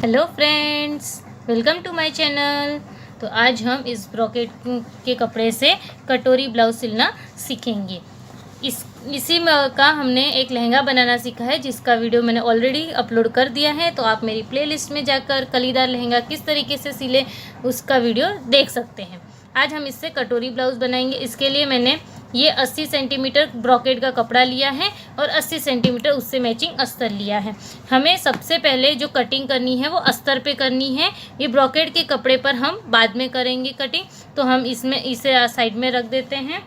Hello friends, welcome to my channel. तो आज हम इस ब्रोकेट के कपड़े से कटोरी ब्लाउज सिलना सीखेंगे। इसी का हमने एक लहंगा बनाना सीखा है, जिसका वीडियो मैंने ऑलरेडी अपलोड कर दिया है। तो आप मेरी प्लेलिस्ट में जाकर कलीदार लहंगा किस तरीके से सिले उसका वीडियो देख सकते हैं। आज हम इससे कटोरी ब्लाउज बनाएंगे। इसके लिए मैंने ये 80 सेंटीमीटर ब्रोकेट का कपड़ा लिया है और 80 सेंटीमीटर उससे मैचिंग अस्तर लिया है। हमें सबसे पहले जो कटिंग करनी है वो अस्तर पे करनी है। ये ब्रोकेट के कपड़े पर हम बाद में करेंगे कटिंग, तो हम इसे साइड में रख देते हैं।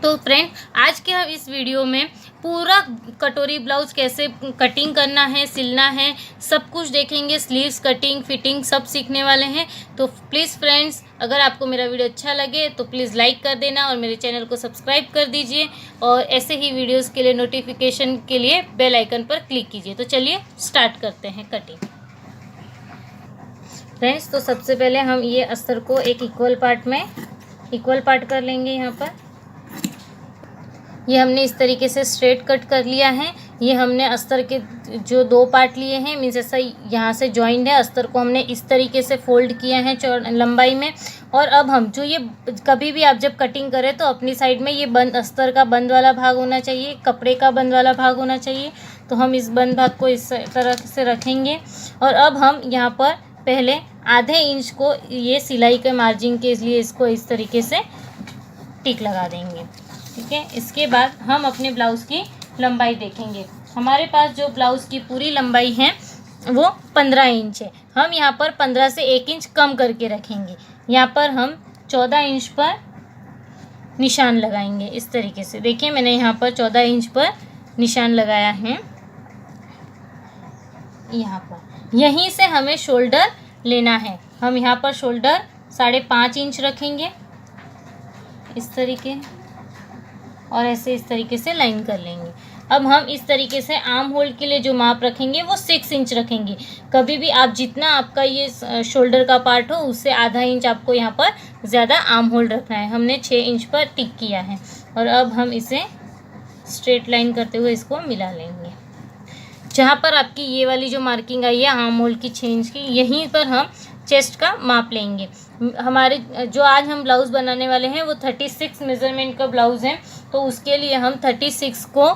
तो फ्रेंड, आज के हम इस वीडियो में पूरा कटोरी ब्लाउज कैसे कटिंग करना है, सिलना है, सब कुछ देखेंगे। स्लीव्स कटिंग, फिटिंग सब सीखने वाले हैं। तो प्लीज़ फ्रेंड्स, अगर आपको मेरा वीडियो अच्छा लगे तो प्लीज़ लाइक कर देना और मेरे चैनल को सब्सक्राइब कर दीजिए। और ऐसे ही वीडियोस के लिए नोटिफिकेशन के लिए बेल आइकन पर क्लिक कीजिए। तो चलिए स्टार्ट करते हैं कटिंग। फ्रेंड्स, तो सबसे पहले हम ये अस्तर को एक इक्वल पार्ट कर लेंगे। यहाँ पर ये हमने इस तरीके से स्ट्रेट कट कर लिया है। ये हमने अस्तर के जो दो पार्ट लिए हैं, मीन्स ऐसा यहाँ से जॉइंट है, अस्तर को हमने इस तरीके से फोल्ड किया है लंबाई में। और अब हम जो ये कभी भी आप जब कटिंग करें तो अपनी साइड में ये बंद अस्तर का बंद वाला भाग होना चाहिए, कपड़े का बंद वाला भाग होना चाहिए। तो हम इस बंद भाग को इस तरह से रखेंगे। और अब हम यहाँ पर पहले आधे इंच को ये सिलाई के मार्जिन के लिए इसको इस तरीके से टिक लगा देंगे। ठीक है, इसके बाद हम अपने ब्लाउज़ की लंबाई देखेंगे। हमारे पास जो ब्लाउज़ की पूरी लंबाई है वो 15 इंच है। हम यहाँ पर 15 से 1 इंच कम करके रखेंगे। यहाँ पर हम 14 इंच पर निशान लगाएंगे। इस तरीके से देखिए, मैंने यहाँ पर 14 इंच पर निशान लगाया है। यहाँ पर यहीं से हमें शोल्डर लेना है। हम यहाँ पर शोल्डर 5.5 इंच रखेंगे इस तरीके, और ऐसे इस तरीके से लाइन कर लेंगे। अब हम इस तरीके से आर्म होल के लिए जो माप रखेंगे वो 6 इंच रखेंगे। कभी भी आप जितना आपका ये शोल्डर का पार्ट हो उससे आधा इंच आपको यहाँ पर ज़्यादा आर्म होल रखना है। हमने 6 इंच पर टिक किया है। और अब हम इसे स्ट्रेट लाइन करते हुए इसको मिला लेंगे। जहाँ पर आपकी ये वाली जो मार्किंग आई है आर्म होल की 6 इंच की, यहीं पर हम चेस्ट का माप लेंगे। हमारे जो आज हम ब्लाउज़ बनाने वाले हैं वो 36 मेज़रमेंट का ब्लाउज़ है। तो उसके लिए हम 36 को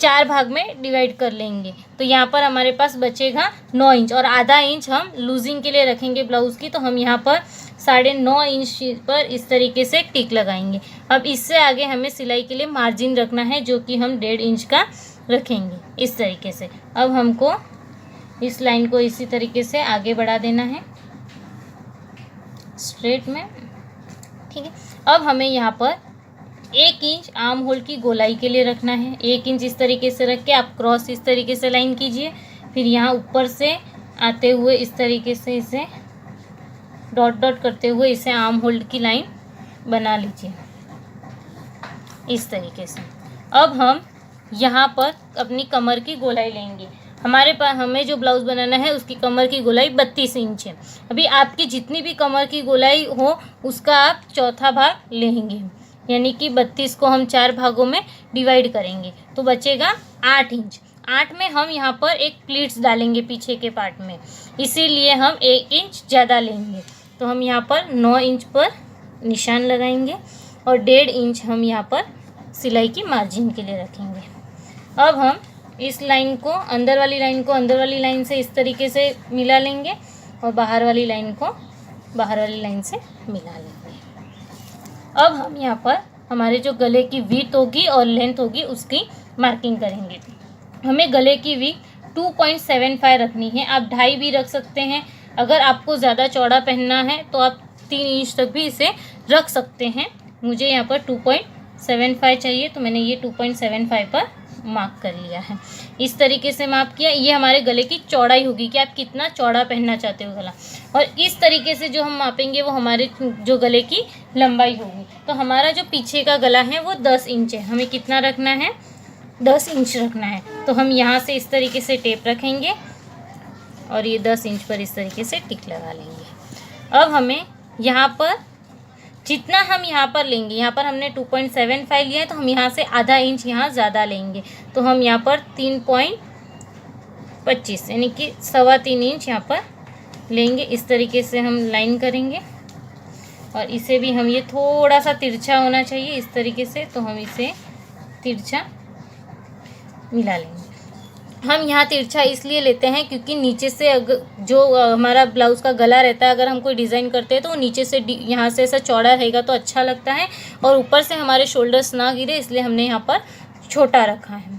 4 भाग में डिवाइड कर लेंगे। तो यहाँ पर हमारे पास बचेगा 9 इंच, और आधा इंच हम लूजिंग के लिए रखेंगे ब्लाउज़ की। तो हम यहाँ पर 9.5 इंच पर इस तरीके से टिक लगाएंगे। अब इससे आगे हमें सिलाई के लिए मार्जिन रखना है, जो कि हम 1.5 इंच का रखेंगे इस तरीके से। अब हमको इस लाइन को इसी तरीके से आगे बढ़ा देना है स्ट्रेट में। ठीक है, अब हमें यहाँ पर 1 इंच आर्म होल की गोलाई के लिए रखना है। 1 इंच इस तरीके से रख के आप क्रॉस इस तरीके से लाइन कीजिए। फिर यहाँ ऊपर से आते हुए इस तरीके से इसे डॉट डॉट करते हुए इसे आर्म होल की लाइन बना लीजिए इस तरीके से। अब हम यहाँ पर अपनी कमर की गोलाई लेंगे। हमारे पास हमें जो ब्लाउज़ बनाना है उसकी कमर की गोलाई 32 इंच है। अभी आपकी जितनी भी कमर की गोलाई हो उसका आप चौथा भाग लेंगे, यानी कि 32 को हम 4 भागों में डिवाइड करेंगे तो बचेगा 8 इंच। 8 में हम यहाँ पर एक प्लीट्स डालेंगे पीछे के पार्ट में, इसीलिए हम 1 इंच ज़्यादा लेंगे। तो हम यहाँ पर 9 इंच पर निशान लगाएंगे और 1.5 इंच हम यहाँ पर सिलाई की मार्जिन के लिए रखेंगे। अब हम इस लाइन को अंदर वाली लाइन से इस तरीके से मिला लेंगे और बाहर वाली लाइन को बाहर वाली लाइन से मिला लेंगे। अब हम यहाँ पर हमारे जो गले की विड्थ होगी और लेंथ होगी उसकी मार्किंग करेंगे। हमें गले की विड्थ 2.75 रखनी है। आप 2.5 भी रख सकते हैं। अगर आपको ज़्यादा चौड़ा पहनना है तो आप 3 इंच तक भी इसे रख सकते हैं। मुझे यहाँ पर 2.75 चाहिए, तो मैंने ये 2.75 पर मार्क कर लिया है। इस तरीके से माप किया। ये हमारे गले की चौड़ाई होगी कि आप कितना चौड़ा पहनना चाहते हो गला। और इस तरीके से जो हम मापेंगे वो हमारे जो गले की लंबाई होगी। तो हमारा जो पीछे का गला है वो 10 इंच है। हमें कितना रखना है? 10 इंच रखना है। तो हम यहाँ से इस तरीके से टेप रखेंगे और ये 10 इंच पर इस तरीके से टिक लगा लेंगे। अब हमें यहाँ पर जितना हम यहाँ पर लेंगे, यहाँ पर हमने 2.75 लिया है तो हम यहाँ से आधा इंच यहाँ ज़्यादा लेंगे। तो हम यहाँ पर 25 यानी कि 3.25 इंच यहाँ पर लेंगे। इस तरीके से हम लाइन करेंगे और इसे भी हम, ये थोड़ा सा तिरछा होना चाहिए इस तरीके से, तो हम इसे तिरछा मिला लेंगे। हम यहाँ तिरछा इसलिए लेते हैं क्योंकि नीचे से अगर जो हमारा ब्लाउज़ का गला रहता है, अगर हम कोई डिज़ाइन करते हैं तो वो नीचे से यहाँ से ऐसा चौड़ा रहेगा तो अच्छा लगता है, और ऊपर से हमारे शोल्डर्स ना गिरे, इसलिए हमने यहाँ पर छोटा रखा है।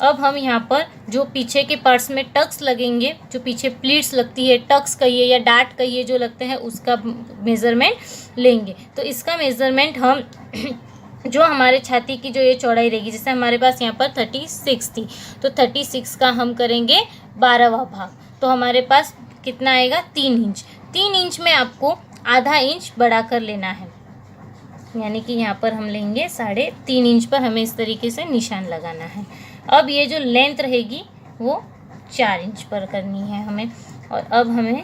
अब हम यहाँ पर जो पीछे के पार्ट्स में टक्स लगेंगे, जो पीछे प्लीट्स लगती है, टक्स कहिए या डाट कहिए जो लगते हैं, उसका मेज़रमेंट लेंगे। तो इसका मेज़रमेंट हम जो हमारे छाती की जो ये चौड़ाई रहेगी, जैसे हमारे पास यहाँ पर 36 थी, तो 36 का हम करेंगे 12वां भाग, तो हमारे पास कितना आएगा 3 इंच। 3 इंच में आपको आधा इंच बढ़ा कर लेना है, यानी कि यहाँ पर हम लेंगे 3.5 इंच पर हमें इस तरीके से निशान लगाना है। अब ये जो लेंथ रहेगी वो 4 इंच पर करनी है हमें, और अब हमें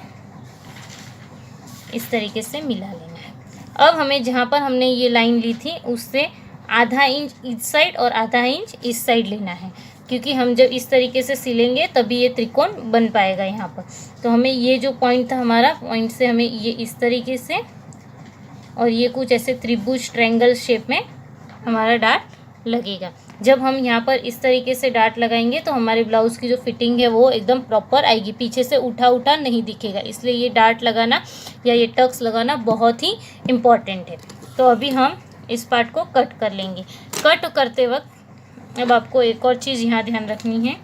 इस तरीके से मिला लेना है। अब हमें जहाँ पर हमने ये लाइन ली थी उससे आधा इंच इस साइड और आधा इंच इस साइड लेना है, क्योंकि हम जब इस तरीके से सिलेंगे तभी ये त्रिकोण बन पाएगा यहाँ पर। तो हमें ये जो पॉइंट था हमारा, पॉइंट से हमें ये इस तरीके से, और ये कुछ ऐसे त्रिभुज ट्रायंगल शेप में हमारा डाट लगेगा। जब हम यहाँ पर इस तरीके से डाट लगाएंगे तो हमारे ब्लाउज़ की जो फिटिंग है वो एकदम प्रॉपर आएगी, पीछे से उठा उठा नहीं दिखेगा। इसलिए ये डाट लगाना या ये टक्स लगाना बहुत ही इम्पॉर्टेंट है। तो अभी हम इस पार्ट को कट कर लेंगे। कट करते वक्त अब आपको एक और चीज़ यहाँ ध्यान रखनी है,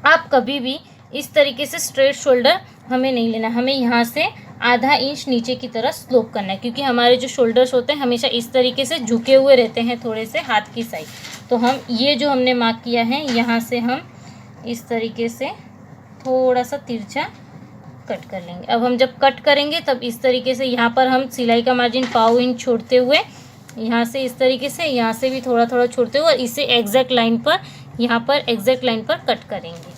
आप कभी भी इस तरीके से स्ट्रेट शोल्डर हमें नहीं लेना, हमें यहाँ से आधा इंच नीचे की तरफ स्लोप करना है, क्योंकि हमारे जो शोल्डर्स होते हैं हमेशा इस तरीके से झुके हुए रहते हैं थोड़े से हाथ की साइड। तो हम ये जो हमने मार्क किया है यहाँ से हम इस तरीके से थोड़ा सा तिरछा कट कर लेंगे। अब हम जब कट करेंगे तब इस तरीके से यहाँ पर हम सिलाई का मार्जिन 1/4 इंच छोड़ते हुए, यहाँ से इस तरीके से, यहाँ से भी थोड़ा थोड़ा छोड़ते हुए, और इसे एग्जैक्ट लाइन पर, यहाँ पर एग्जैक्ट लाइन पर कट करेंगे।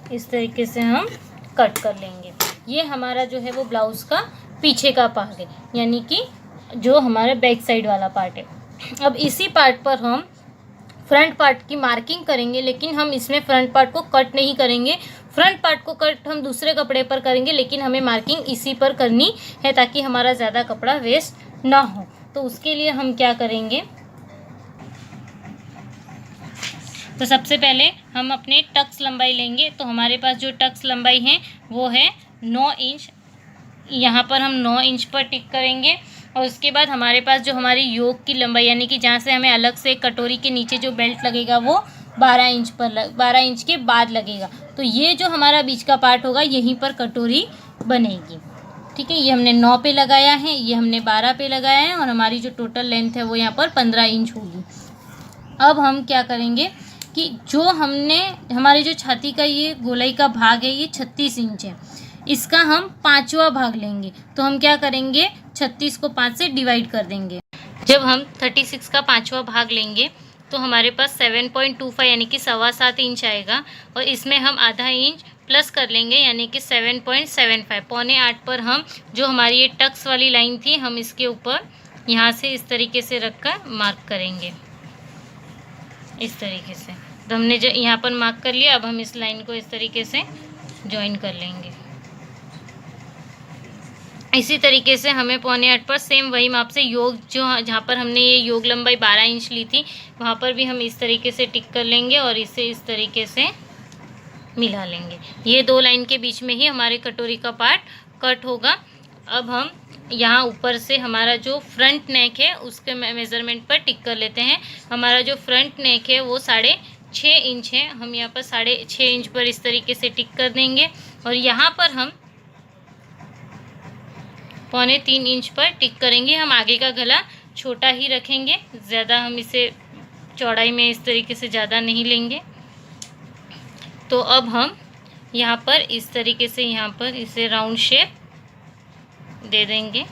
इस तरीके से हम कट कर लेंगे। ये हमारा जो है वो ब्लाउज़ का पीछे का पार्ट है, यानी कि जो हमारा बैक साइड वाला पार्ट है। अब इसी पार्ट पर हम फ्रंट पार्ट की मार्किंग करेंगे, लेकिन हम इसमें फ्रंट पार्ट को कट नहीं करेंगे। फ्रंट पार्ट को कट हम दूसरे कपड़े पर करेंगे, लेकिन हमें मार्किंग इसी पर करनी है ताकि हमारा ज़्यादा कपड़ा वेस्ट ना हो। तो उसके लिए हम क्या करेंगे, तो सबसे पहले हम अपने टक्स लंबाई लेंगे। तो हमारे पास जो टक्स लंबाई है वो है 9 इंच। यहाँ पर हम 9 इंच पर टिक करेंगे, और उसके बाद हमारे पास जो हमारी योक की लंबाई, यानी कि जहाँ से हमें अलग से कटोरी के नीचे जो बेल्ट लगेगा वो 12 इंच पर 12 इंच के बाद लगेगा। तो ये जो हमारा बीच का पार्ट होगा यहीं पर कटोरी बनेगी। ठीक है, ये हमने 9 पे लगाया है, ये हमने 12 पे लगाया है, और हमारी जो टोटल लेंथ है वो यहाँ पर 15 इंच होगी। अब हम क्या करेंगे कि जो हमने, हमारे जो छाती का ये गोलाई का भाग है ये 36 इंच है, इसका हम 5वां भाग लेंगे। तो हम क्या करेंगे, 36 को 5 से डिवाइड कर देंगे। जब हम 36 का 5वां भाग लेंगे तो हमारे पास 7.25 यानी कि 7.25 इंच आएगा, और इसमें हम आधा इंच प्लस कर लेंगे यानी कि 7.75। 7.25 पर हम जो हमारी ये टक्स वाली लाइन थी हम इसके ऊपर यहाँ से इस तरीके से रख कर मार्क करेंगे, इस तरीके से। तो हमने जो यहाँ पर मार्क कर लिया, अब हम इस लाइन को इस तरीके से ज्वाइन कर लेंगे। इसी तरीके से हमें 7.25 पर सेम वही माप से योग, जो जहाँ पर हमने ये योग लंबाई 12 इंच ली थी वहाँ पर भी हम इस तरीके से टिक कर लेंगे और इसे इस तरीके से मिला लेंगे। ये 2 लाइन के बीच में ही हमारे कटोरी का पार्ट कट होगा। अब हम यहाँ ऊपर से हमारा जो फ्रंट नेक है उसके मेज़रमेंट पर टिक कर लेते हैं। हमारा जो फ्रंट नेक है वो 6.5 इंच है, हम यहाँ पर 6.5 इंच पर इस तरीके से टिक कर देंगे, और यहाँ पर हम 3.25 इंच पर टिक करेंगे। हम आगे का गला छोटा ही रखेंगे, ज़्यादा हम इसे चौड़ाई में इस तरीके से ज़्यादा नहीं लेंगे। तो अब हम यहाँ पर इस तरीके से यहाँ पर इसे राउंड शेप दे देंगे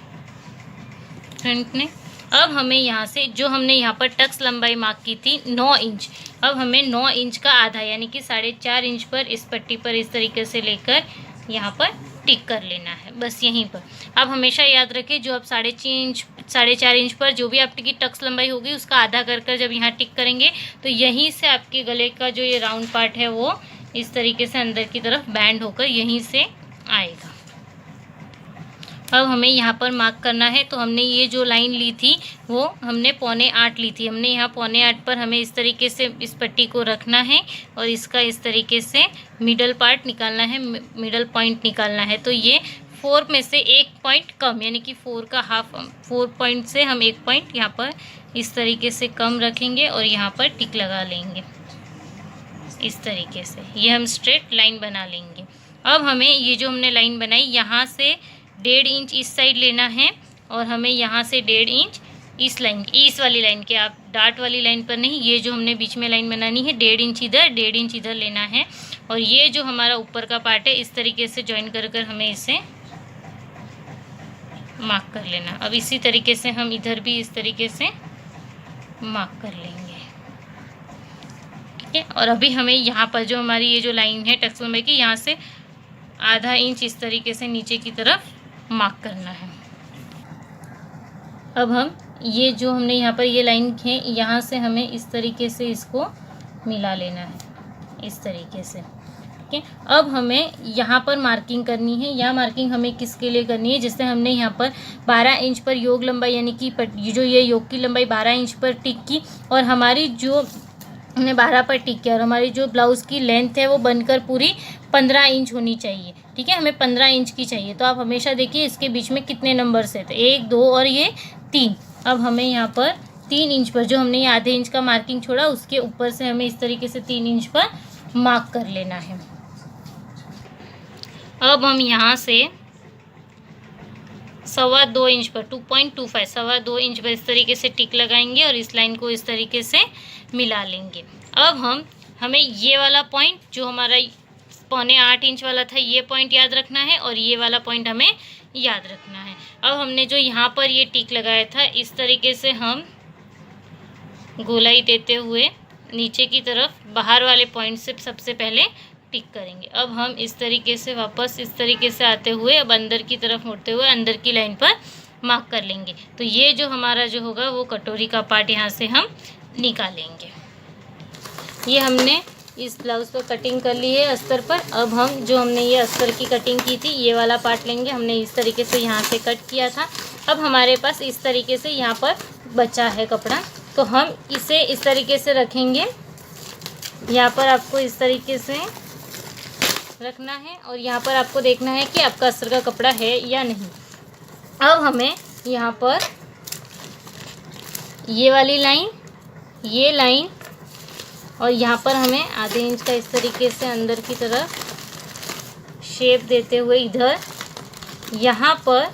फ्रंट में। अब हमें यहाँ से जो हमने यहाँ पर टक्स लंबाई मार्क की थी 9 इंच, अब हमें 9 इंच का आधा यानी कि 4.5 इंच पर इस पट्टी पर इस तरीके से लेकर यहाँ पर टिक कर लेना है, बस यहीं पर। आप हमेशा याद रखें जो आप 4.5 इंच पर जो भी आपकी टक्स लंबाई होगी उसका आधा कर जब यहाँ टिक करेंगे तो यहीं से आपके गले का जो ये राउंड पार्ट है वो इस तरीके से अंदर की तरफ बैंड होकर यहीं से आएगा। अब हमें यहाँ पर मार्क करना है, तो हमने ये जो लाइन ली थी वो हमने 7.25 ली थी। हमने यहाँ 7.25 पर हमें इस तरीके से इस पट्टी को रखना है और इसका इस तरीके से मिडल पार्ट निकालना है, मिडल पॉइंट निकालना है। तो ये 4 में से 1 पॉइंट कम यानी कि 4 का हाफ, 4 पॉइंट से हम 1 पॉइंट यहाँ पर इस तरीके से कम रखेंगे और यहाँ पर टिक लगा लेंगे इस तरीके से। ये हम स्ट्रेट लाइन बना लेंगे। अब हमें ये जो हमने लाइन बनाई यहाँ से 1.5 इंच इस साइड लेना है और हमें यहाँ से 1.5 इंच इस वाली लाइन के, आप डार्ट वाली लाइन पर नहीं, ये जो हमने बीच में लाइन बनानी है 1.5 इंच इधर 1.5 इंच इधर लेना है। और ये जो हमारा ऊपर का पार्ट है इस तरीके से ज्वाइन कर हमें इसे मार्क कर लेना। अब इसी तरीके से हम इधर भी इस तरीके से मार्क कर लेंगे, ठीक है। और अभी हमें यहाँ पर जो हमारी ये जो लाइन है टक्स लंबाई की, यहाँ से आधा इंच इस तरीके से नीचे की तरफ मार्क करना है। अब हम ये जो हमने यहाँ पर ये लाइन है यहाँ से हमें इस तरीके से इसको मिला लेना है इस तरीके से, ठीक है। अब हमें यहाँ पर मार्किंग करनी है। यह मार्किंग हमें किसके लिए करनी है, जिससे हमने यहाँ पर 12 इंच पर योग लंबाई यानी कि जो ये योग की लंबाई 12 इंच पर टिक की और हमारी जो हमने 12 पर टिक किया और हमारी जो ब्लाउज़ की लेंथ है वो बनकर पूरी 15 इंच होनी चाहिए, ठीक है। हमें 15 इंच की चाहिए। तो आप हमेशा देखिए इसके बीच में कितने नंबर्स हैं, तो 1 2 और ये 3। अब हमें यहाँ पर 3 इंच पर जो हमने ये आधे इंच का मार्किंग छोड़ा उसके ऊपर से हमें इस तरीके से 3 इंच पर मार्क कर लेना है। अब हम यहाँ से 2.25 इंच पर 2.25 2.25 इंच पर इस तरीके से टिक लगाएंगे और इस लाइन को इस तरीके से मिला लेंगे। अब हमें ये वाला पॉइंट जो हमारा 7.25 इंच वाला था ये पॉइंट याद रखना है और ये वाला पॉइंट हमें याद रखना है। अब हमने जो यहाँ पर ये टिक लगाया था इस तरीके से हम गोलाई देते हुए नीचे की तरफ बाहर वाले पॉइंट से सबसे पहले टिक करेंगे। अब हम इस तरीके से वापस इस तरीके से आते हुए अब अंदर की तरफ मुड़ते हुए अंदर की लाइन पर मार्क कर लेंगे। तो ये जो हमारा जो होगा वो कटोरी का पार्ट यहाँ से हम निकालेंगे। ये हमने इस ब्लाउज़ पर कटिंग कर ली है अस्तर पर। अब हम जो हमने ये अस्तर की कटिंग की थी ये वाला पार्ट लेंगे। हमने इस तरीके से यहाँ से कट किया था। अब हमारे पास इस तरीके से यहाँ पर बचा है कपड़ा, तो हम इसे इस तरीके से रखेंगे। यहाँ पर आपको इस तरीके से रखना है और यहाँ पर आपको देखना है कि आपका अस्तर का कपड़ा है या नहीं। अब हमें यहाँ पर ये वाली लाइन, ये लाइन और यहाँ पर हमें आधे इंच का इस तरीके से अंदर की तरफ शेप देते हुए इधर यहाँ पर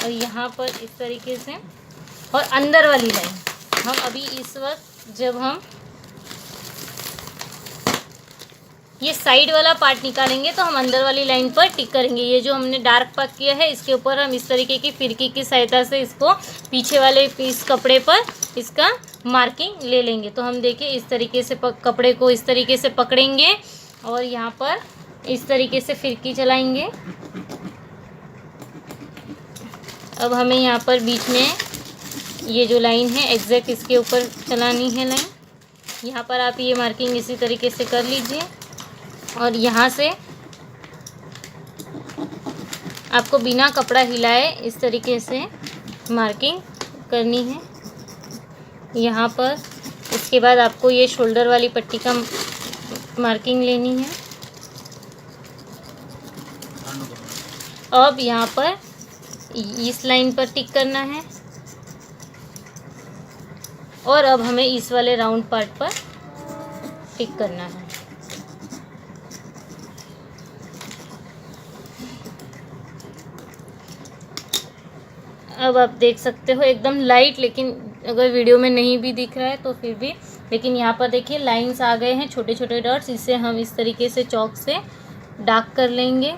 और यहाँ पर इस तरीके से और अंदर वाली लाइन हम अभी इस वक्त जब हम ये साइड वाला पार्ट निकालेंगे तो हम अंदर वाली लाइन पर टिक करेंगे। ये जो हमने डार्क पार्ट किया है इसके ऊपर हम इस तरीके की फिरकी की सहायता से इसको पीछे वाले पीस कपड़े पर इसका मार्किंग ले लेंगे। तो हम देखिए इस तरीके से कपड़े को इस तरीके से पकड़ेंगे और यहाँ पर इस तरीके से फिरकी चलाएंगे। अब हमें यहाँ पर बीच में ये जो लाइन है एग्जैक्ट इसके ऊपर चलानी है लाइन। यहाँ पर आप ये मार्किंग इसी तरीके से कर लीजिए और यहाँ से आपको बिना कपड़ा हिलाए इस तरीके से मार्किंग करनी है यहाँ पर। इसके बाद आपको ये शोल्डर वाली पट्टी का मार्किंग लेनी है। अब यहाँ पर इस लाइन पर टिक करना है और अब हमें इस वाले राउंड पार्ट पर टिक करना है। अब आप देख सकते हो एकदम लाइट, लेकिन अगर वीडियो में नहीं भी दिख रहा है तो फिर भी, लेकिन यहाँ पर देखिए लाइंस आ गए हैं छोटे छोटे डॉट्स। इसे हम इस तरीके से चॉक से डार्क कर लेंगे।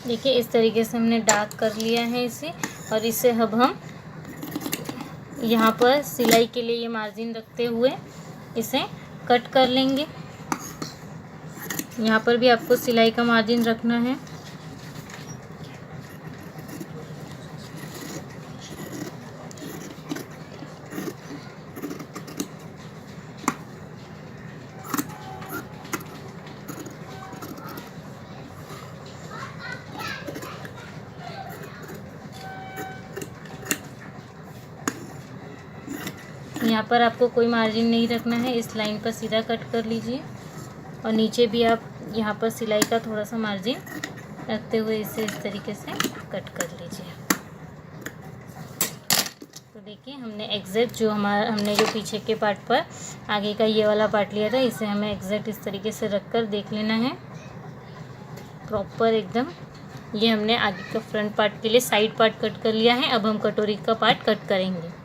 देखिए इस तरीके से हमने डार्क कर लिया है इसे, और इसे अब हम यहाँ पर सिलाई के लिए ये मार्जिन रखते हुए इसे कट कर लेंगे। यहाँ पर भी आपको सिलाई का मार्जिन रखना है। यहाँ पर आपको कोई मार्जिन नहीं रखना है, इस लाइन पर सीधा कट कर लीजिए, और नीचे भी आप यहाँ पर सिलाई का थोड़ा सा मार्जिन रखते हुए इसे इस तरीके से कट कर लीजिए। तो देखिए हमने एग्जैक्ट जो हमने जो पीछे के पार्ट पर आगे का ये वाला पार्ट लिया था, इसे हमें एग्जैक्ट इस तरीके से रख कर देख लेना है प्रॉपर एकदम। ये हमने आगे का फ्रंट पार्ट के लिए साइड पार्ट कट कर लिया है। अब हम कटोरी का पार्ट कट करेंगे।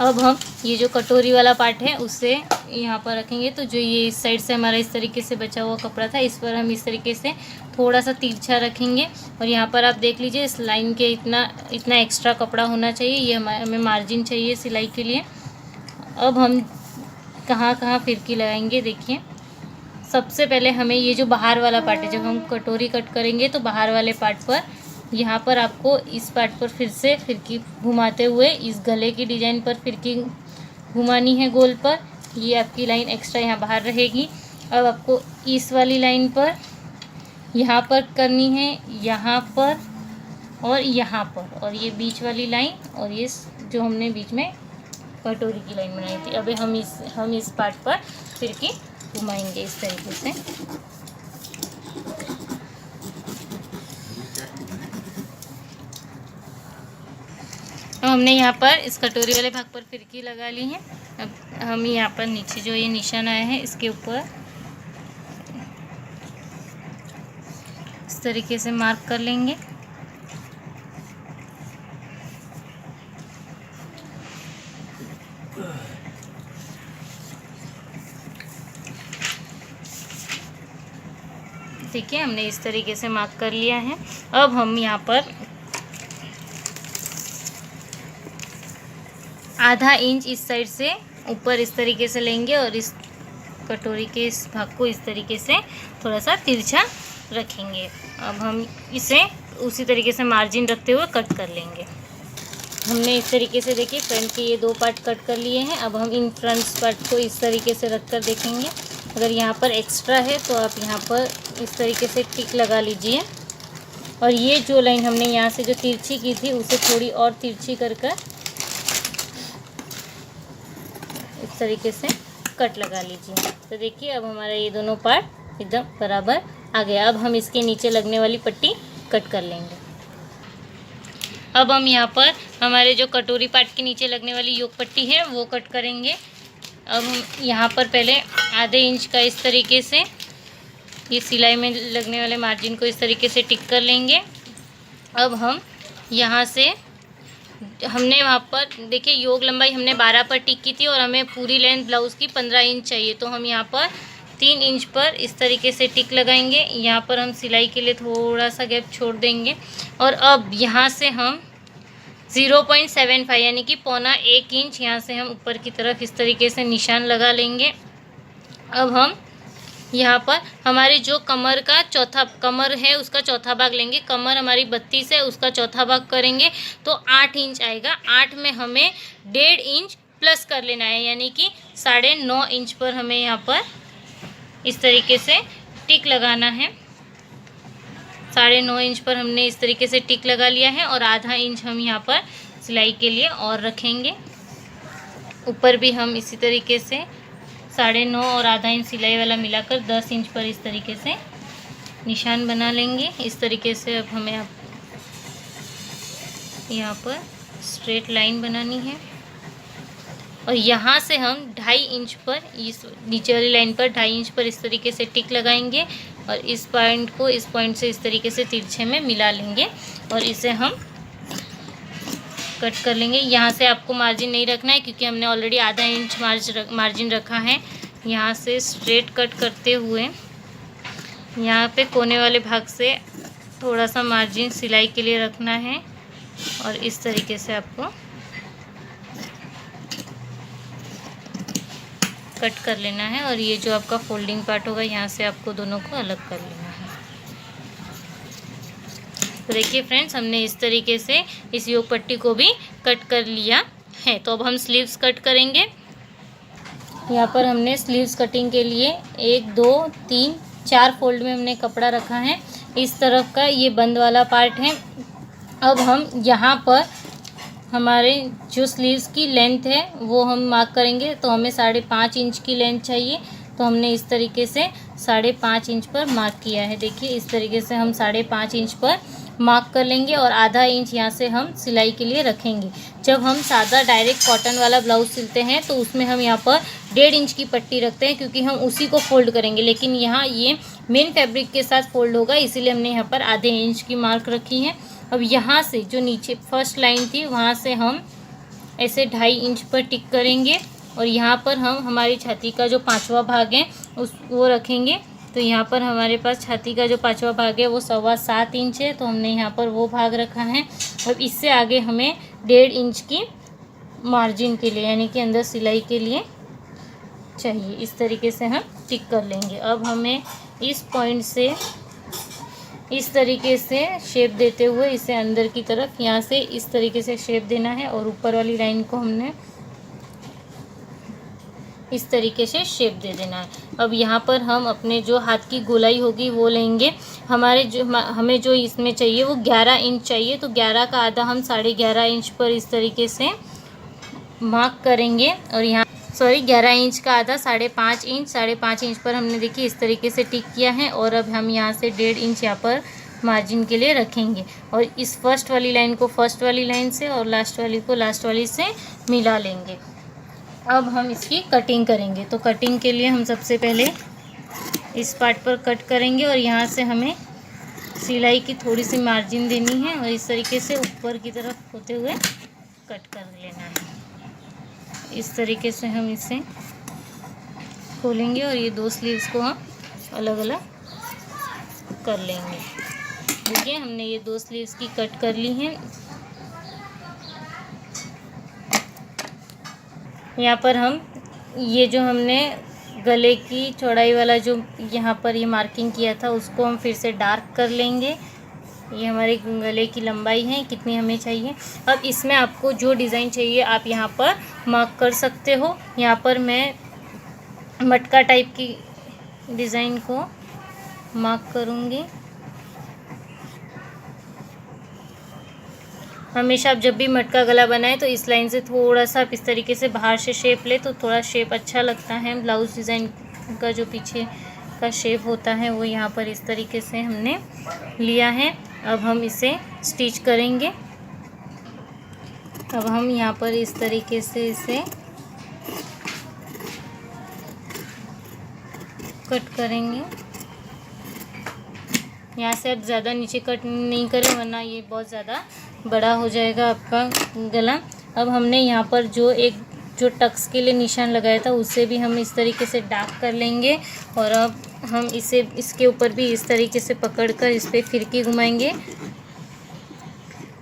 अब हम ये जो कटोरी वाला पार्ट है उसे यहाँ पर रखेंगे। तो जो ये इस साइड से हमारा इस तरीके से बचा हुआ कपड़ा था, इस पर हम इस तरीके से थोड़ा सा तिरछा रखेंगे, और यहाँ पर आप देख लीजिए इस लाइन के इतना एक्स्ट्रा कपड़ा होना चाहिए। ये हमें मार्जिन चाहिए सिलाई के लिए। अब हम कहाँ कहाँ फिरकी लगाएंगे, देखिए सबसे पहले हमें ये जो बाहर वाला पार्ट है, जब हम कटोरी कट करेंगे तो बाहर वाले पार्ट पर यहाँ पर आपको इस पार्ट पर फिर से फिरकी घुमाते हुए इस गले की डिज़ाइन पर फिरकी घुमानी है गोल पर। ये आपकी लाइन एक्स्ट्रा यहाँ बाहर रहेगी। अब आपको इस वाली लाइन पर यहाँ पर करनी है, यहाँ पर और यहाँ पर, और ये बीच वाली लाइन, और ये जो हमने बीच में कटोरी की लाइन बनाई थी। अब हम इस पार्ट पर फिरकी घुमाएंगे इस तरीके से। अब हमने यहाँ पर इस कटोरी वाले भाग पर फिरकी लगा ली है। अब हम यहाँ पर नीचे जो ये निशान आया है इसके ऊपर इस तरीके से मार्क कर लेंगे। ठीक है, हमने इस तरीके से मार्क कर लिया है। अब हम यहाँ पर आधा इंच इस साइड से ऊपर इस तरीके से लेंगे, और इस कटोरी के इस भाग को इस तरीके से थोड़ा सा तिरछा रखेंगे। अब हम इसे उसी तरीके से मार्जिन रखते हुए कट कर लेंगे। हमने इस तरीके से देखिए फ्रंट के ये दो पार्ट कट कर लिए हैं। अब हम इन फ्रंट पार्ट को इस तरीके से रख कर देखेंगे। अगर यहाँ पर एक्स्ट्रा है तो आप यहाँ पर इस तरीके से टिक लगा लीजिए, और ये जो लाइन हमने यहाँ से जो तिरछी की थी उसे थोड़ी और तिरछी कर इस तरीके से कट लगा लीजिए। तो देखिए अब हमारा ये दोनों पार्ट एकदम बराबर आ गया। अब हम इसके नीचे लगने वाली पट्टी कट कर लेंगे। अब हम यहाँ पर हमारे जो कटोरी पार्ट के नीचे लगने वाली योक पट्टी है वो कट करेंगे। अब हम यहाँ पर पहले आधे इंच का इस तरीके से ये सिलाई में लगने वाले मार्जिन को इस तरीके से टिक कर लेंगे। अब हम यहाँ से हमने वहाँ पर देखिए योग लंबाई हमने 12 पर टिक की थी, और हमें पूरी लेंथ ब्लाउज़ की 15 इंच चाहिए। तो हम यहाँ पर 3 इंच पर इस तरीके से टिक लगाएंगे। यहाँ पर हम सिलाई के लिए थोड़ा सा गैप छोड़ देंगे, और अब यहाँ से हम 0.75 यानी कि 1.25 इंच यहाँ से हम ऊपर की तरफ इस तरीके से निशान लगा लेंगे। अब हम यहाँ पर हमारी जो कमर का कमर है उसका चौथा भाग लेंगे। कमर हमारी 32 है, उसका चौथा भाग करेंगे तो 8 इंच आएगा। 8 में हमें 1.5 इंच प्लस कर लेना है, यानी कि 9.5 इंच पर हमें यहाँ पर इस तरीके से टिक लगाना है। 9.5 इंच पर हमने इस तरीके से टिक लगा लिया है, और आधा इंच हम यहाँ पर सिलाई के लिए और रखेंगे। ऊपर भी हम इसी तरीके से 9.5 और आधा इंच सिलाई वाला मिलाकर 10 इंच पर इस तरीके से निशान बना लेंगे। इस तरीके से अब हमें यहाँ पर स्ट्रेट लाइन बनानी है, और यहाँ से हम 2.5 इंच पर इस नीचे वाली लाइन पर 2.5 इंच पर इस तरीके से टिक लगाएंगे, और इस पॉइंट को इस पॉइंट से इस तरीके से तिरछे में मिला लेंगे, और इसे हम कट कर लेंगे। यहाँ से आपको मार्जिन नहीं रखना है क्योंकि हमने ऑलरेडी आधा इंच मार्जिन रखा है। यहाँ से स्ट्रेट कट करते हुए यहाँ पे कोने वाले भाग से थोड़ा सा मार्जिन सिलाई के लिए रखना है और इस तरीके से आपको कट कर लेना है। और ये जो आपका फोल्डिंग पार्ट होगा यहाँ से आपको दोनों को अलग कर लेना है। तो देखिए फ्रेंड्स, हमने इस तरीके से इस योग पट्टी को भी कट कर लिया है। तो अब हम स्लीव्स कट करेंगे। यहाँ पर हमने स्लीव्स कटिंग के लिए 1 2 3 4 फोल्ड में हमने कपड़ा रखा है। इस तरफ का ये बंद वाला पार्ट है। अब हम यहाँ पर हमारे जो स्लीव्स की लेंथ है वो हम मार्क करेंगे। तो हमें 5.5 इंच की लेंथ चाहिए, तो हमने इस तरीके से 5.5 इंच पर मार्क किया है। देखिए इस तरीके से हम 5.5 इंच पर मार्क कर लेंगे और आधा इंच यहाँ से हम सिलाई के लिए रखेंगे। जब हम सादा डायरेक्ट कॉटन वाला ब्लाउज सिलते हैं तो उसमें हम यहाँ पर 1.5 इंच की पट्टी रखते हैं क्योंकि हम उसी को फोल्ड करेंगे, लेकिन यहाँ ये मेन फैब्रिक के साथ फोल्ड होगा, इसीलिए हमने यहाँ पर आधे इंच की मार्क रखी है। अब यहाँ से जो नीचे फर्स्ट लाइन थी वहाँ से हम ऐसे 2.5 इंच पर टिक करेंगे और यहाँ पर हम हमारी छाती का जो 5वां भाग है वो रखेंगे। तो यहाँ पर हमारे पास छाती का जो 5वां भाग है वो 7.25 इंच है, तो हमने यहाँ पर वो भाग रखा है। अब इससे आगे हमें 1.5 इंच की मार्जिन के लिए यानी कि अंदर सिलाई के लिए चाहिए। इस तरीके से हम टिक कर लेंगे। अब हमें इस पॉइंट से इस तरीके से शेप देते हुए इसे अंदर की तरफ यहाँ से इस तरीके से शेप देना है और ऊपर वाली लाइन को हमने इस तरीके से शेप दे देना है। अब यहाँ पर हम अपने जो हाथ की गोलाई होगी वो लेंगे। हमें जो इसमें चाहिए वो 11 इंच चाहिए, तो 11 का आधा हम 11.5 इंच पर इस तरीके से मार्क करेंगे। और यहाँ 11 इंच का आधा 5.5 इंच पर हमने देखिए इस तरीके से टिक किया है। और अब हम यहाँ से 1.5 इंच यहाँ पर मार्जिन के लिए रखेंगे और इस फर्स्ट वाली लाइन को फर्स्ट वाली लाइन से और लास्ट वाली को लास्ट वाली से मिला लेंगे। अब हम इसकी कटिंग करेंगे। तो कटिंग के लिए हम सबसे पहले इस पार्ट पर कट करेंगे और यहाँ से हमें सिलाई की थोड़ी सी मार्जिन देनी है और इस तरीके से ऊपर की तरफ होते हुए कट कर लेना है। इस तरीके से हम इसे खोलेंगे और ये 2 स्लीव्स को हम अलग अलग कर लेंगे। देखिए हमने ये 2 स्लीव्स की कट कर ली हैं। यहाँ पर हम ये जो हमने गले की चौड़ाई वाला जो यहाँ पर ये मार्किंग किया था उसको हम फिर से डार्क कर लेंगे। ये हमारे गले की लंबाई है, कितनी हमें चाहिए। अब इसमें आपको जो डिज़ाइन चाहिए आप यहाँ पर मार्क कर सकते हो। यहाँ पर मैं मटका टाइप की डिज़ाइन को मार्क करूँगी। हमेशा आप जब भी मटका गला बनाए तो इस लाइन से थोड़ा सा आप इस तरीके से बाहर से शेप ले तो थोड़ा शेप अच्छा लगता है। ब्लाउज़ डिज़ाइन का जो पीछे का शेप होता है वो यहाँ पर इस तरीके से हमने लिया है। अब हम इसे स्टिच करेंगे। अब हम यहाँ पर इस तरीके से इसे कट करेंगे। यहाँ से आप ज़्यादा नीचे कट नहीं करें वरना ये बहुत ज़्यादा बड़ा हो जाएगा आपका गला। अब हमने यहाँ पर जो टक्स के लिए निशान लगाया था उससे भी हम इस तरीके से डार्क कर लेंगे। और अब हम इसके ऊपर भी इस तरीके से पकड़कर इस पर फिरकी घुमाएंगे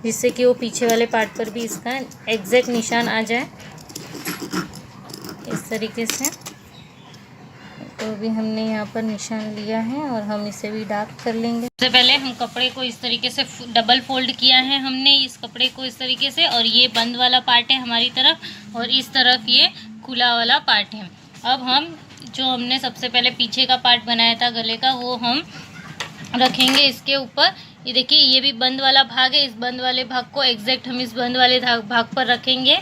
जिससे कि वो पीछे वाले पार्ट पर भी इसका एग्जैक्ट निशान आ जाए इस तरीके से। तो भी हमने यहाँ पर निशान लिया है और हम इसे भी डार्क कर लेंगे। सबसे पहले हम कपड़े को इस तरीके से डबल फोल्ड किया है हमने इस कपड़े को इस तरीके से, और ये बंद वाला पार्ट है हमारी तरफ और इस तरफ ये खुला वाला पार्ट है। अब हम जो हमने सबसे पहले पीछे का पार्ट बनाया था गले का वो हम रखेंगे इसके ऊपर। ये देखिए ये भी बंद वाला भाग है, इस बंद वाले भाग को एग्जैक्ट हम इस बंद वाले भाग पर रखेंगे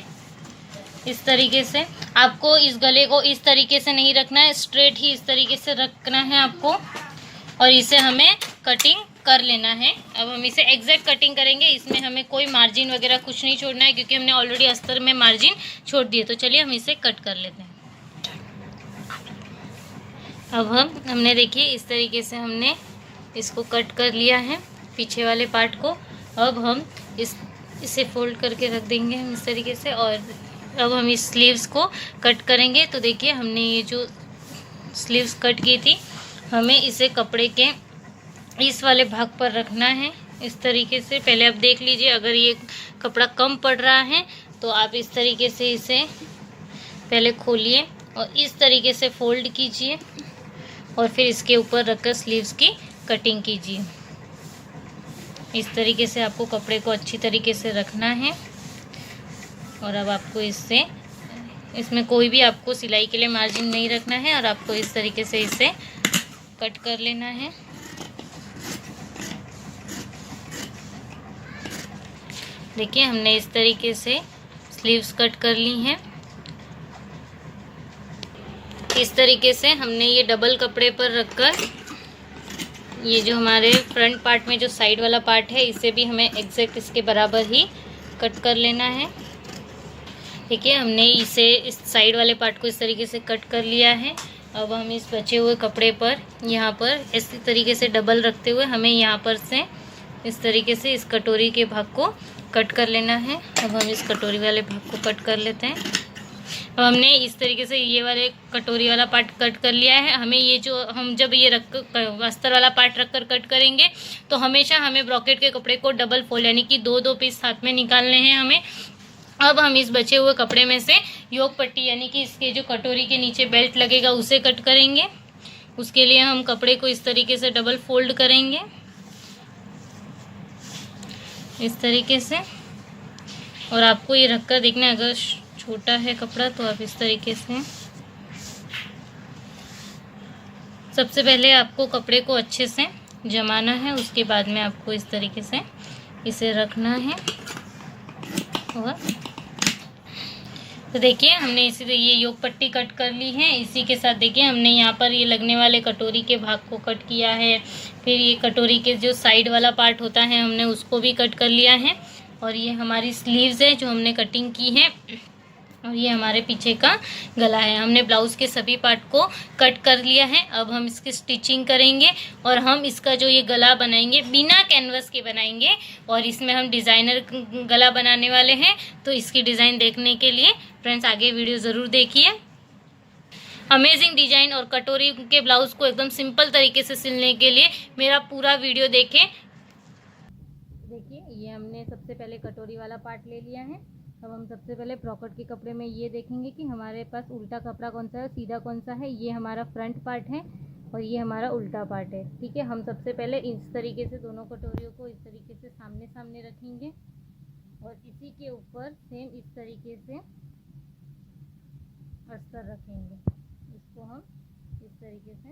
इस तरीके से। आपको इस गले को इस तरीके से नहीं रखना है, स्ट्रेट ही इस तरीके से रखना है आपको और इसे हमें कटिंग कर लेना है। अब हम इसे एग्जैक्ट कटिंग करेंगे, इसमें हमें कोई मार्जिन वगैरह कुछ नहीं छोड़ना है क्योंकि हमने ऑलरेडी अस्तर में मार्जिन छोड़ दिए। तो चलिए हम इसे कट कर लेते हैं। अब हमने देखिए इस तरीके से हमने इसको कट कर लिया है पीछे वाले पार्ट को। अब हम इस इसे फोल्ड करके रख देंगे हम इस तरीके से। और अब हम इस स्लीव्स को कट करेंगे। तो देखिए हमने ये जो स्लीव्स कट की थी, हमें इसे कपड़े के इस वाले भाग पर रखना है इस तरीके से। पहले आप देख लीजिए, अगर ये कपड़ा कम पड़ रहा है तो आप इस तरीके से इसे पहले खोलिए और इस तरीके से फोल्ड कीजिए और फिर इसके ऊपर रखकर स्लीव्स की कटिंग कीजिए। इस तरीके से आपको कपड़े को अच्छी तरीके से रखना है। और अब आपको इसमें कोई भी आपको सिलाई के लिए मार्जिन नहीं रखना है और आपको इस तरीके से इसे कट कर लेना है। देखिए हमने इस तरीके से स्लीव्स कट कर ली हैं। इस तरीके से हमने ये डबल कपड़े पर रखकर ये जो हमारे फ्रंट पार्ट में जो साइड वाला पार्ट है, इसे भी हमें एग्जैक्ट इसके बराबर ही कट कर लेना है। देखिए हमने इस साइड वाले पार्ट को इस तरीके से कट कर लिया है। अब हम इस बचे हुए कपड़े पर यहाँ पर इस तरीके से डबल रखते हुए हमें यहाँ पर से इस तरीके से इस कटोरी के भाग को कट कर लेना है। अब हम इस कटोरी वाले भाग को कट कर लेते हैं। अब हमने इस तरीके से ये वाले कटोरी वाला पार्ट कट कर लिया है। हमें ये जो हम जब ये अस्तर वाला पार्ट रखकर कट करेंगे तो हमेशा हमें ब्रॉकेट के कपड़े को डबल फोल्ड यानी कि दो पीस साथ में निकालने हैं हमें। अब हम इस बचे हुए कपड़े में से योक पट्टी यानी कि इसके जो कटोरी के नीचे बेल्ट लगेगा उसे कट करेंगे। उसके लिए हम कपड़े को इस तरीके से डबल फोल्ड करेंगे इस तरीके से। और आपको ये रखकर देखना है, अगर छोटा है कपड़ा तो आप इस तरीके से सबसे पहले आपको कपड़े को अच्छे से जमाना है, उसके बाद में आपको इस तरीके से इसे रखना है। और तो देखिए हमने इसी ये योक पट्टी कट कर ली है। इसी के साथ देखिए हमने यहाँ पर ये लगने वाले कटोरी के भाग को कट किया है। फिर ये कटोरी के जो साइड वाला पार्ट होता है हमने उसको भी कट कर लिया है। और ये हमारी स्लीव्स है जो हमने कटिंग की है। और ये हमारे पीछे का गला है। हमने ब्लाउज़ के सभी पार्ट को कट कर लिया है। अब हम इसकी स्टिचिंग करेंगे और हम इसका जो ये गला बनाएंगे बिना कैनवस के बनाएंगे। और इसमें हम डिज़ाइनर गला बनाने वाले हैं। तो इसकी डिज़ाइन देखने के लिए फ्रेंड्स आगे वीडियो ज़रूर देखिए। अमेजिंग डिज़ाइन और कटोरी के ब्लाउज़ को एकदम सिंपल तरीके से सिलने के लिए मेरा पूरा वीडियो देखें। देखिए ये हमने सबसे पहले कटोरी वाला पार्ट ले लिया है। अब हम सबसे पहले ब्रॉकेट के कपड़े में ये देखेंगे कि हमारे पास उल्टा कपड़ा कौन सा है, सीधा कौन सा है। ये हमारा फ्रंट पार्ट है और ये हमारा उल्टा पार्ट है। ठीक है, हम सबसे पहले इस तरीके से दोनों कटोरियों को इस तरीके से सामने सामने रखेंगे और इसी के ऊपर सेम इस तरीके से अस्तर रखेंगे। इसको हम इस तरीके से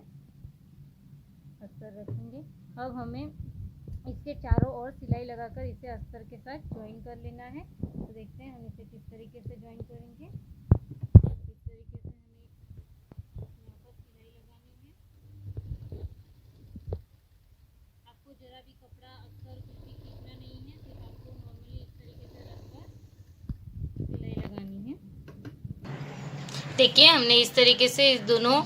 अस्तर रखेंगे। अब हमें इसके चारों ओर सिलाई लगाकर इसे अस्तर के साथ ज्वाइन कर लेना है। तो देखते हैं हम इसे किस तरीके से ज्वाइन करेंगे। इस तरीके से हमें यहाँ पर सिलाई लगानी है। आपको जरा भी कपड़ा अस्तर कुछ भी खींचना नहीं है, सिर्फ आपको नॉर्मली इस तरीके से रखकर सिलाई लगानी है। देखिए हमने इस तरीके से इस दोनों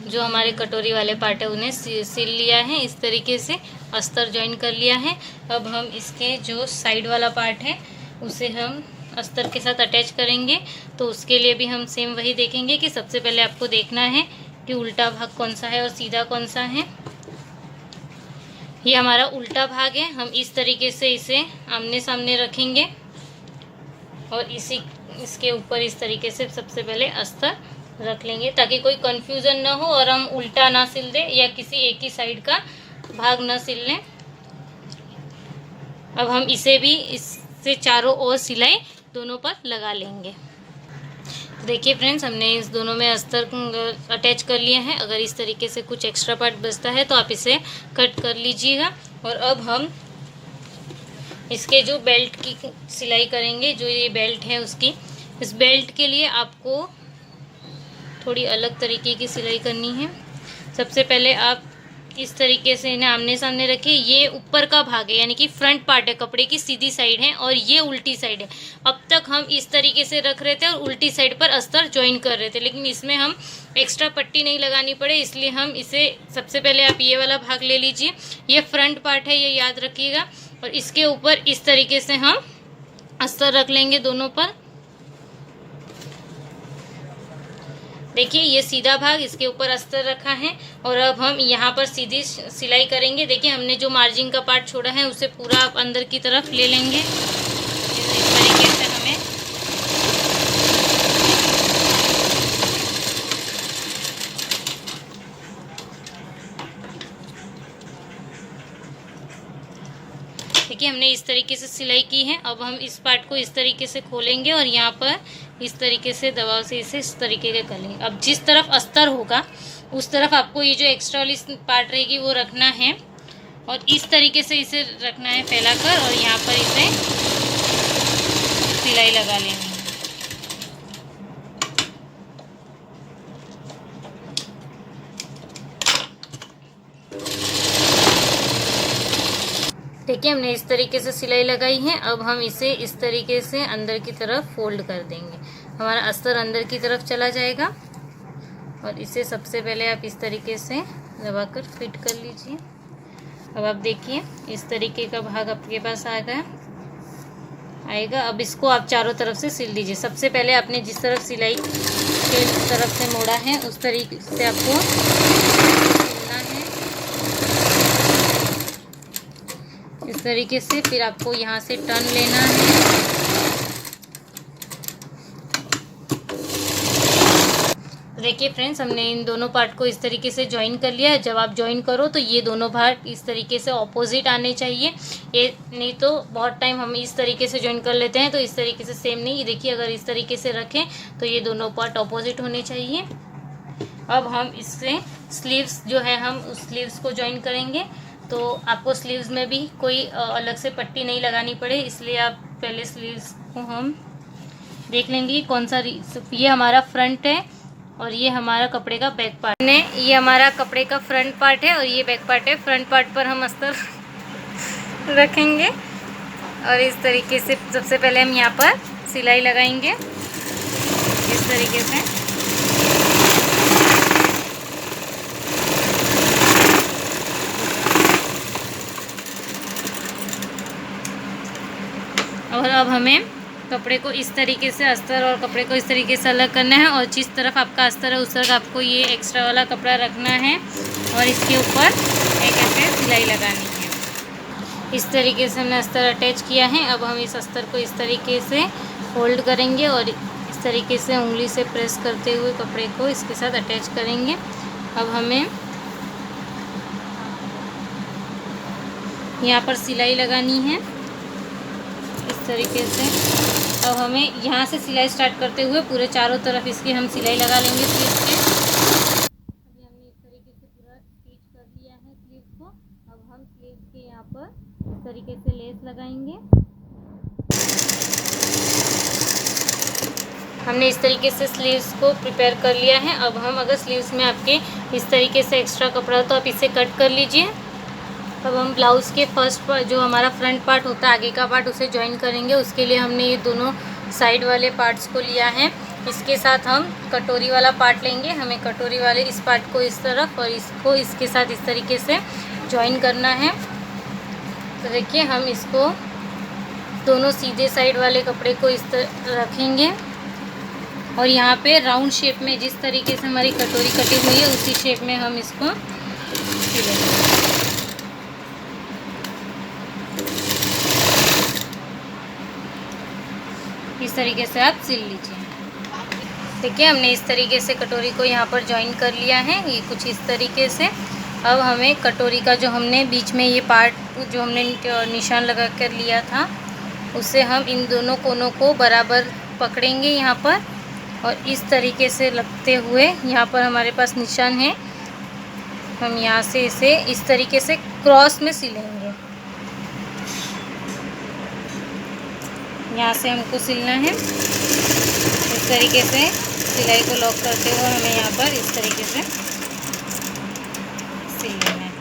जो हमारे कटोरी वाले पार्ट है उन्हें सिल लिया है। इस तरीके से अस्तर ज्वाइन कर लिया है। अब हम इसके जो साइड वाला पार्ट है उसे हम अस्तर के साथ अटैच करेंगे। तो उसके लिए भी हम सेम वही देखेंगे कि सबसे पहले आपको देखना है कि उल्टा भाग कौन सा है और सीधा कौन सा है। ये हमारा उल्टा भाग है। हम इस तरीके से इसे आमने सामने रखेंगे और इसके ऊपर इस तरीके से सबसे पहले अस्तर रख लेंगे ताकि कोई कंफ्यूजन ना हो और हम उल्टा ना सिल दें या किसी एक ही साइड का भाग न सिल लें। अब हम इसे भी इससे चारों ओर सिलाई दोनों पर लगा लेंगे। तो देखिए फ्रेंड्स हमने इस दोनों में अस्तर अटैच कर लिया है। अगर इस तरीके से कुछ एक्स्ट्रा पार्ट बचता है तो आप इसे कट कर लीजिएगा। और अब हम इसके जो बेल्ट की सिलाई करेंगे, जो ये बेल्ट है उसकी, इस बेल्ट के लिए आपको थोड़ी अलग तरीके की सिलाई करनी है। सबसे पहले आप इस तरीके से इन्हें आमने सामने रखिए। ये ऊपर का भाग है यानी कि फ्रंट पार्ट है, कपड़े की सीधी साइड है और ये उल्टी साइड है। अब तक हम इस तरीके से रख रहे थे और उल्टी साइड पर अस्तर ज्वाइन कर रहे थे, लेकिन इसमें हम एक्स्ट्रा पट्टी नहीं लगानी पड़े, इसलिए हम इसे सबसे पहले आप ये वाला भाग ले लीजिए। ये फ्रंट पार्ट है, ये याद रखिएगा। और इसके ऊपर इस तरीके से हम अस्तर रख लेंगे दोनों पर। देखिए ये सीधा भाग, इसके ऊपर अस्तर रखा है और अब हम यहाँ पर सीधी सिलाई करेंगे। देखिए हमने जो मार्जिन का पार्ट छोड़ा है उसे पूरा आप अंदर की तरफ ले लेंगे। इस तरीके से हमें देखिए हमने इस तरीके से सिलाई की है। अब हम इस पार्ट को इस तरीके से खोलेंगे और यहाँ पर इस तरीके से दबाव से इसे इस तरीके के कर लेंगे। अब जिस तरफ अस्तर होगा उस तरफ आपको ये जो एक्स्ट्रा वाली पार्ट रहेगी वो रखना है और इस तरीके से इसे रखना है फैलाकर और यहाँ पर इसे सिलाई लगा लेनी है। देखिए हमने इस तरीके से सिलाई लगाई है। अब हम इसे इस तरीके से अंदर की तरफ फोल्ड कर देंगे। हमारा अस्तर अंदर की तरफ चला जाएगा और इसे सबसे पहले आप इस तरीके से दबाकर फिट कर लीजिए। अब आप देखिए इस तरीके का भाग आपके पास आएगा। अब इसको आप चारों तरफ से सिल लीजिए। सबसे पहले आपने जिस तरफ सिलाई के तरफ से मोड़ा है उस तरीके से आपको सिलना है इस तरीके से। फिर आपको यहाँ से टर्न लेना है। देखिए फ्रेंड्स हमने इन दोनों पार्ट को इस तरीके से ज्वाइन कर लिया है। जब आप ज्वाइन करो तो ये दोनों पार्ट इस तरीके से ऑपोजिट आने चाहिए। ये नहीं तो बहुत टाइम हम इस तरीके से ज्वाइन कर लेते हैं तो इस तरीके से सेम नहीं। ये देखिए अगर इस तरीके से रखें तो ये दोनों पार्ट ऑपोजिट होने चाहिए। अब हम इससे स्लीव्स जो है हम उस स्लीव्स को ज्वाइन करेंगे। तो आपको स्लीव्स में भी कोई अलग से पट्टी नहीं लगानी पड़े, इसलिए आप पहले स्लीव्स को हम देख लेंगे कौन सा। ये हमारा फ्रंट है और ये हमारा कपड़े का बैक पार्ट है। ये हमारा कपड़े का फ्रंट पार्ट है और ये बैक पार्ट है। फ्रंट पार्ट पर हम अस्तर रखेंगे और इस तरीके से सबसे पहले हम यहाँ पर सिलाई लगाएंगे इस तरीके से। और अब हमें कपड़े को इस तरीके से अस्तर और कपड़े को इस तरीके से अलग करना है और जिस तरफ आपका अस्तर है उस तरफ आपको ये एक्स्ट्रा वाला कपड़ा रखना है और इसके ऊपर एक ऐसे सिलाई लगानी है। इस तरीके से हमने अस्तर अटैच किया है। अब हम इस अस्तर को इस तरीके से फोल्ड करेंगे और इस तरीके से उंगली से प्रेस करते हुए कपड़े को इसके साथ अटैच करेंगे। अब हमें यहाँ पर सिलाई लगानी है इस तरीके से। अब हमें यहाँ से सिलाई स्टार्ट करते हुए पूरे चारों तरफ इसकी हम सिलाई लगा लेंगे स्लीव्स के। अभी हमने इस तरीके से पूरा स्टिच कर लिया है स्लीव्स को। अब हम स्लीव्स के यहाँ पर इस तरीके से लेस लगाएंगे। हमने इस तरीके से स्लीव्स को प्रिपेयर कर लिया है। अब हम अगर स्लीव्स में आपके इस तरीके से एक्स्ट्रा कपड़ा हो तो आप इसे कट कर लीजिए। अब हम ब्लाउज़ के फर्स्ट पर जो हमारा फ्रंट पार्ट होता है आगे का पार्ट उसे ज्वाइन करेंगे। उसके लिए हमने ये दोनों साइड वाले पार्ट्स को लिया है। इसके साथ हम कटोरी वाला पार्ट लेंगे। हमें कटोरी वाले इस पार्ट को इस तरफ और इसको इसके साथ इस तरीके से ज्वाइन करना है। तो देखिए हम इसको दोनों सीधे साइड वाले कपड़े को इस तरह रखेंगे और यहाँ पे राउंड शेप में जिस तरीके से हमारी कटोरी कटी हुई है उसी शेप में हम इसको सिलेंगे। इस तरीके से आप सिल लीजिए। देखिए हमने इस तरीके से कटोरी को यहाँ पर ज्वाइन कर लिया है, ये कुछ इस तरीके से। अब हमें कटोरी का जो हमने बीच में ये पार्ट जो हमने निशान लगा कर लिया था उसे हम इन दोनों कोनों को बराबर पकड़ेंगे यहाँ पर और इस तरीके से लगते हुए यहाँ पर हमारे पास निशान है। हम यहाँ से इसे इस तरीके से क्रॉस में सिलेंगे। यहाँ से हमको सिलना है इस तरीके से। सिलाई को लॉक करते हुए हमें यहाँ पर इस तरीके से सिल लेना है।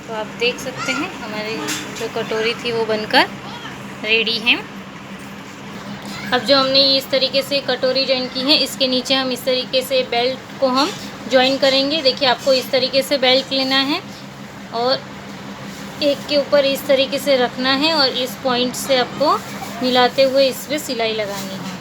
तो आप देख सकते हैं हमारी जो कटोरी थी वो बनकर रेडी है। अब जो हमने इस तरीके से कटोरी ज्वाइन की है इसके नीचे हम इस तरीके से बेल्ट को हम ज्वाइन करेंगे। देखिए आपको इस तरीके से बेल्ट लेना है और एक के ऊपर इस तरीके से रखना है और इस पॉइंट से आपको मिलाते हुए इस पर सिलाई लगानी है।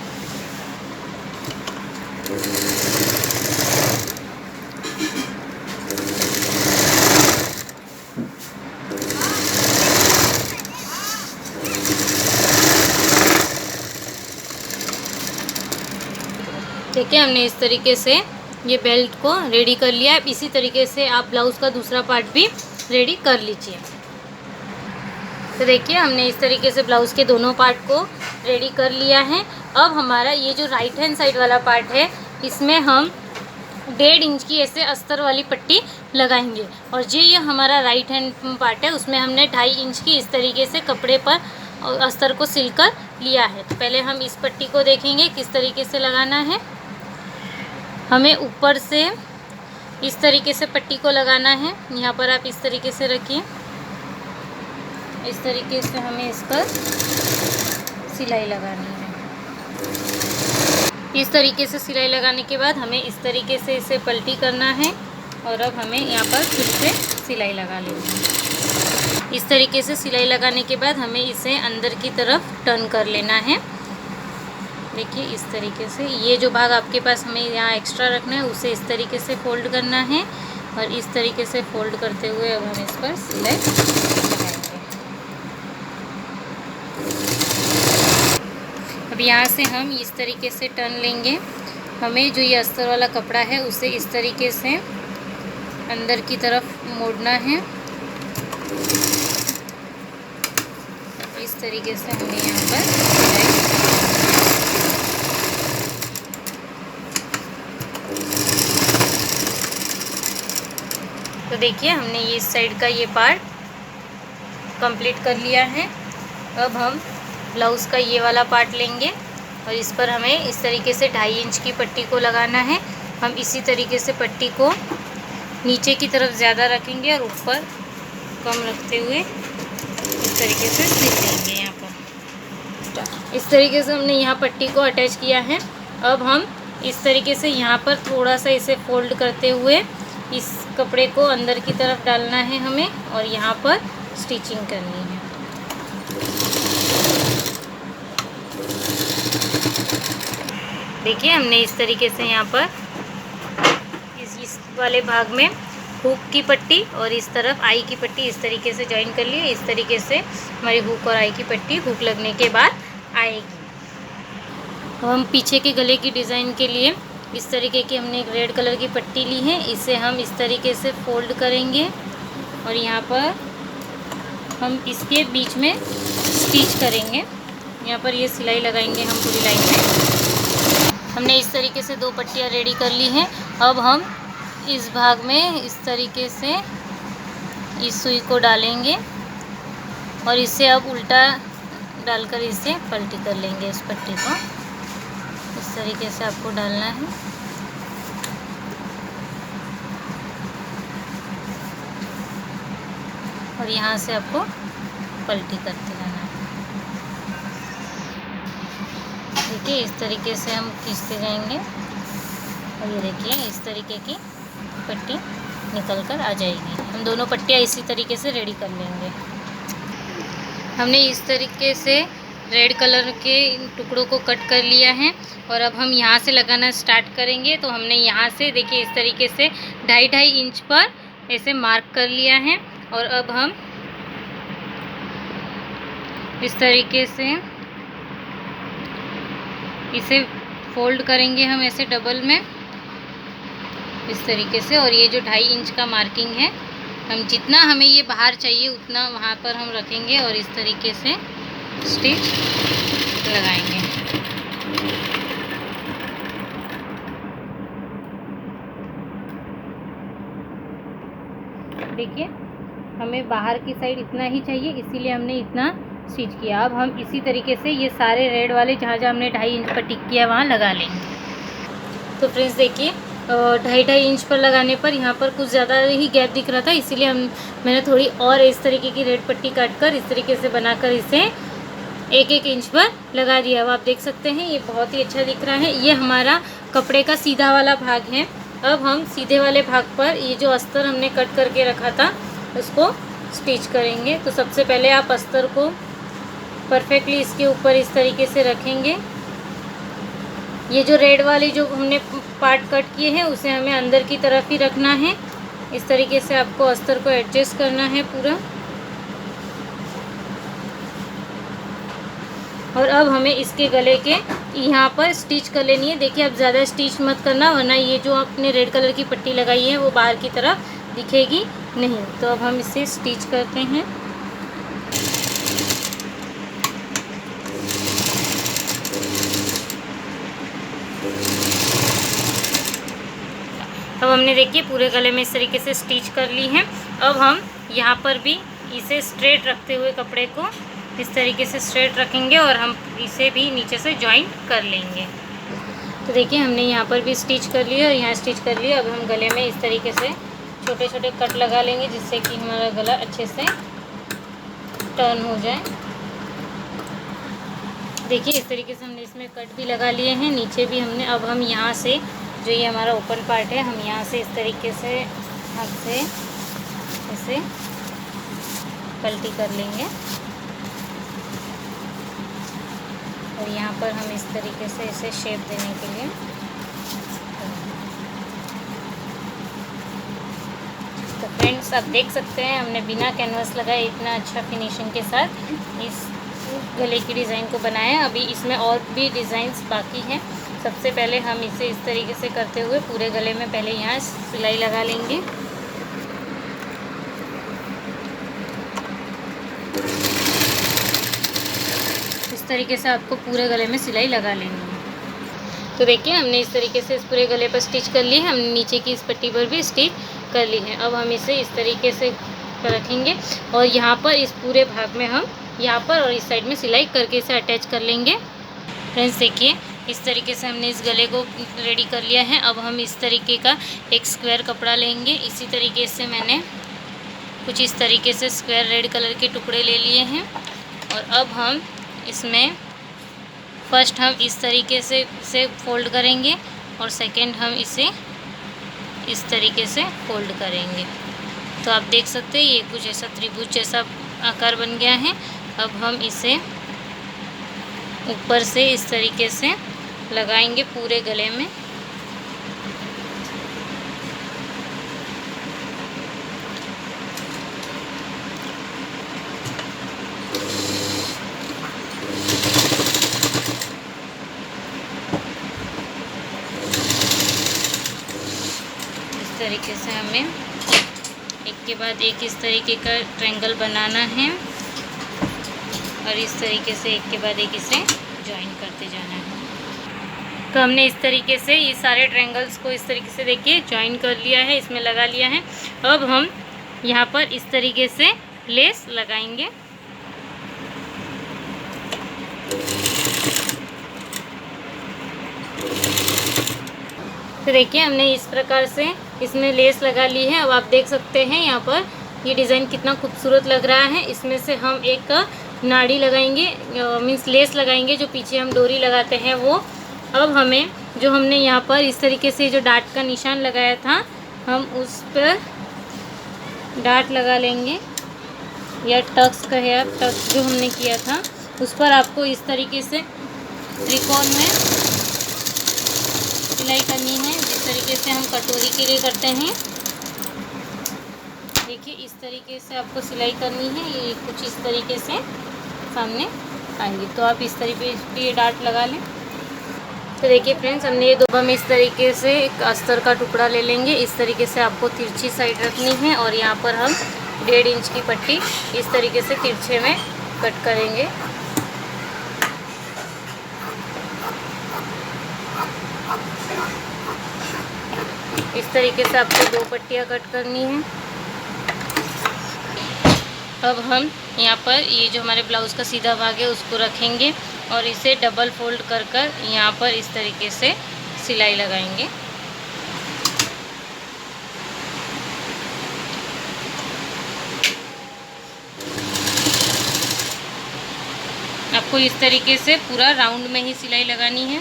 देखिए हमने इस तरीके से ये बेल्ट को रेडी कर लिया है। इसी तरीके से आप ब्लाउज़ का दूसरा पार्ट भी रेडी कर लीजिए। तो देखिए हमने इस तरीके से ब्लाउज़ के दोनों पार्ट को रेडी कर लिया है। अब हमारा ये जो राइट हैंड साइड वाला पार्ट है, इसमें हम 1.5 इंच की ऐसे अस्तर वाली पट्टी लगाएंगे। और ये हमारा राइट हैंड पार्ट है, उसमें हमने 2.5 इंच की इस तरीके से कपड़े पर अस्तर को सिलकर लिया है। तो पहले हम इस पट्टी को देखेंगे किस तरीके से लगाना है। हमें ऊपर से इस तरीके से पट्टी को लगाना है। यहाँ पर आप इस तरीके से रखिए, इस तरीके से हमें इस पर सिलाई लगानी है। इस तरीके से सिलाई लगाने के बाद हमें इस तरीके से इसे पलटी करना है और अब हमें यहाँ पर फिर से सिलाई लगा लेनी है। इस तरीके से सिलाई लगाने के बाद हमें इसे अंदर की तरफ टर्न कर लेना है। देखिए इस तरीके से ये जो भाग आपके पास हमें यहाँ एक्स्ट्रा रखना है उसे इस तरीके से फोल्ड करना है और इस तरीके से फोल्ड करते हुए अब हम इस पर सिलाई लगाएंगे। अब यहाँ से हम इस तरीके से टर्न लेंगे। हमें जो ये अस्तर वाला कपड़ा है उसे इस तरीके से अंदर की तरफ मोड़ना है। इस तरीके से हमें यहाँ पर सिलाई तो देखिए हमने ये इस साइड का ये पार्ट कंप्लीट कर लिया है। अब हम ब्लाउज़ का ये वाला पार्ट लेंगे और इस पर हमें इस तरीके से 2.5 इंच की पट्टी को लगाना है। हम इसी तरीके से पट्टी को नीचे की तरफ ज़्यादा रखेंगे और ऊपर कम रखते हुए इस तरीके से सिल देंगे। यहाँ पर इस तरीके से हमने यहाँ पट्टी को अटैच किया है। अब हम इस तरीके से यहाँ पर थोड़ा सा इसे फोल्ड करते हुए इस कपड़े को अंदर की तरफ डालना है हमें और यहाँ पर स्टिचिंग करनी है। देखिए हमने इस तरीके से यहाँ पर इस वाले भाग में हुक की पट्टी और इस तरफ आई की पट्टी इस तरीके से जॉइन कर ली है। इस तरीके से हमारी हुक और आई की पट्टी हुक लगने के बाद आएगी। अब हम पीछे के गले की डिज़ाइन के लिए इस तरीके की हमने एक रेड कलर की पट्टी ली है। इसे हम इस तरीके से फोल्ड करेंगे और यहाँ पर हम इसके बीच में स्टिच करेंगे। यहाँ पर ये सिलाई लगाएंगे हम पूरी लाइन में। हमने इस तरीके से 2 पट्टियाँ रेडी कर ली हैं। अब हम इस भाग में इस तरीके से इस सुई को डालेंगे और इसे अब उल्टा डालकर इसे पलटी कर लेंगे। इस पट्टी को इस तरीके से आपको डालना है। और यहाँ से आपको पलटी करते रहना है। देखिए इस तरीके से हम खींचते जाएंगे और ये देखिए इस तरीके की पट्टी निकल कर आ जाएगी। हम दोनों पट्टियाँ इसी तरीके से रेडी कर लेंगे। हमने इस तरीके से रेड कलर के टुकड़ों को कट कर लिया है और अब हम यहाँ से लगाना स्टार्ट करेंगे। तो हमने यहाँ से देखिए इस तरीके से 2.5 इंच पर ऐसे मार्क कर लिया है और अब हम इस तरीके से इसे फोल्ड करेंगे हम ऐसे डबल में इस तरीके से। और ये जो 2.5 इंच का मार्किंग है, हम जितना हमें ये बाहर चाहिए उतना वहाँ पर हम रखेंगे और इस तरीके से स्टिच लगाएंगे। देखिए हमें बाहर की साइड इतना ही चाहिए, इसीलिए हमने इतना स्टिच किया। अब हम इसी तरीके से ये सारे रेड वाले जहाँ जहाँ हमने 2.5 इंच पर टिक किया वहाँ लगा लेंगे। तो फ्रेंड्स देखिए 2.5 इंच पर लगाने पर यहाँ पर कुछ ज़्यादा ही गैप दिख रहा था, इसीलिए मैंने थोड़ी और इस तरीके की रेड पट्टी काट कर इस तरीके से बनाकर इसे 1-1 इंच पर लगा दिया। अब आप देख सकते हैं ये बहुत ही अच्छा दिख रहा है। ये हमारा कपड़े का सीधा वाला भाग है। अब हम सीधे वाले भाग पर ये जो अस्तर हमने कट करके रखा था उसको स्टिच करेंगे। तो सबसे पहले आप अस्तर को परफेक्टली इसके ऊपर इस तरीके से रखेंगे। ये जो रेड वाली जो हमने पार्ट कट किए हैं उसे हमें अंदर की तरफ ही रखना है। इस तरीके से आपको अस्तर को एडजस्ट करना है पूरा। और अब हमें इसके गले के यहाँ पर स्टिच कर लेनी है। देखिए अब ज़्यादा स्टिच मत करना, वरना ये जो आपने रेड कलर की पट्टी लगाई है वो बाहर की तरफ दिखेगी नहीं। तो अब हम इसे स्टिच करते हैं। अब हमने देखिए पूरे गले में इस तरीके से स्टिच कर ली है। अब हम यहाँ पर भी इसे स्ट्रेट रखते हुए कपड़े को इस तरीके से स्ट्रेट रखेंगे और हम इसे भी नीचे से जॉइन कर लेंगे। तो देखिए हमने यहाँ पर भी स्टिच कर लिया और यहाँ स्टिच कर लिया। अब हम गले में इस तरीके से छोटे छोटे कट लगा लेंगे जिससे कि हमारा गला अच्छे से टर्न हो जाए। देखिए इस तरीके से हमने इसमें कट भी लगा लिए हैं, नीचे भी हमने। अब हम यहाँ से जो ये हमारा ओपन पार्ट है हम यहाँ से इस तरीके से हाथ से इसे पलटी कर लेंगे और यहाँ पर हम इस तरीके से इसे शेप देने के लिए तो फ्रेंड्स आप देख सकते हैं हमने बिना कैनवस लगाए इतना अच्छा फिनिशिंग के साथ इस गले की डिज़ाइन को बनाया है। अभी इसमें और भी डिज़ाइंस बाकी हैं। सबसे पहले हम इसे इस तरीके से करते हुए पूरे गले में पहले यहाँ सिलाई लगा लेंगे। इस तरीके से आपको पूरे गले में सिलाई लगा लेनी है। तो देखिए हमने इस तरीके से इस पूरे गले पर स्टिच कर ली है। हमने नीचे की इस पट्टी पर भी स्टिच कर ली है। अब हम इसे इस तरीके से रखेंगे और यहाँ पर इस पूरे भाग में हम यहाँ पर और इस साइड में सिलाई करके इसे अटैच कर लेंगे। फ्रेंड्स देखिए इस तरीके से हमने इस गले को रेडी कर लिया है। अब हम इस तरीके का एक स्क्वायर कपड़ा लेंगे। इसी तरीके से मैंने कुछ इस तरीके से स्क्वायर रेड कलर के टुकड़े ले लिए हैं और अब हम इसमें फर्स्ट हम इस तरीके से इसे फोल्ड करेंगे और सेकंड हम इसे इस तरीके से फोल्ड करेंगे। तो आप देख सकते हैं ये कुछ ऐसा त्रिभुज जैसा आकार बन गया है। अब हम इसे ऊपर से इस तरीके से लगाएंगे पूरे गले में। इस तरीके से हमें एक के बाद एक इस तरीके का ट्रायंगल बनाना है और इस तरीके से एक के बाद एक इसे जॉइन करते जाना है। तो हमने इस तरीके से ये सारे ट्रायंगल्स को इस तरीके से देखिए जॉइन कर लिया है, इसमें लगा लिया है। अब हम यहाँ पर इस तरीके से लेस लगाएंगे। तो देखिए हमने इस प्रकार से इसमें लेस लगा ली है। अब आप देख सकते हैं यहाँ पर ये डिज़ाइन कितना खूबसूरत लग रहा है। इसमें से हम एक नाड़ी लगाएंगे, मीन्स लेस लगाएंगे, जो पीछे हम डोरी लगाते हैं वो। अब हमें जो हमने यहाँ पर इस तरीके से जो डार्ट का निशान लगाया था हम उस पर डार्ट लगा लेंगे, या टक्स कहे आप, टक्स जो हमने किया था उस पर आपको इस तरीके से त्रिकोण में सिलाई करनी है, जिस तरीके से हम कटोरी के लिए करते हैं। देखिए इस तरीके से आपको सिलाई करनी है। ये कुछ इस तरीके से सामने आएंगे। तो आप इस तरीके से ये डार्ट लगा लें। तो देखिए फ्रेंड्स हमने ये दो, हम इस तरीके से एक अस्तर का टुकड़ा ले लेंगे। इस तरीके से आपको तिरछी साइड रखनी है और यहाँ पर हम 1.5 इंच की पट्टी इस तरीके से तिरछे में कट करेंगे। इस तरीके से आपको 2 पट्टियाँ कट करनी है। अब हम यहाँ पर ये जो हमारे ब्लाउज़ का सीधा भाग है उसको रखेंगे और इसे डबल फोल्ड कर कर यहाँ पर इस तरीके से सिलाई लगाएंगे। आपको इस तरीके से पूरा राउंड में ही सिलाई लगानी है।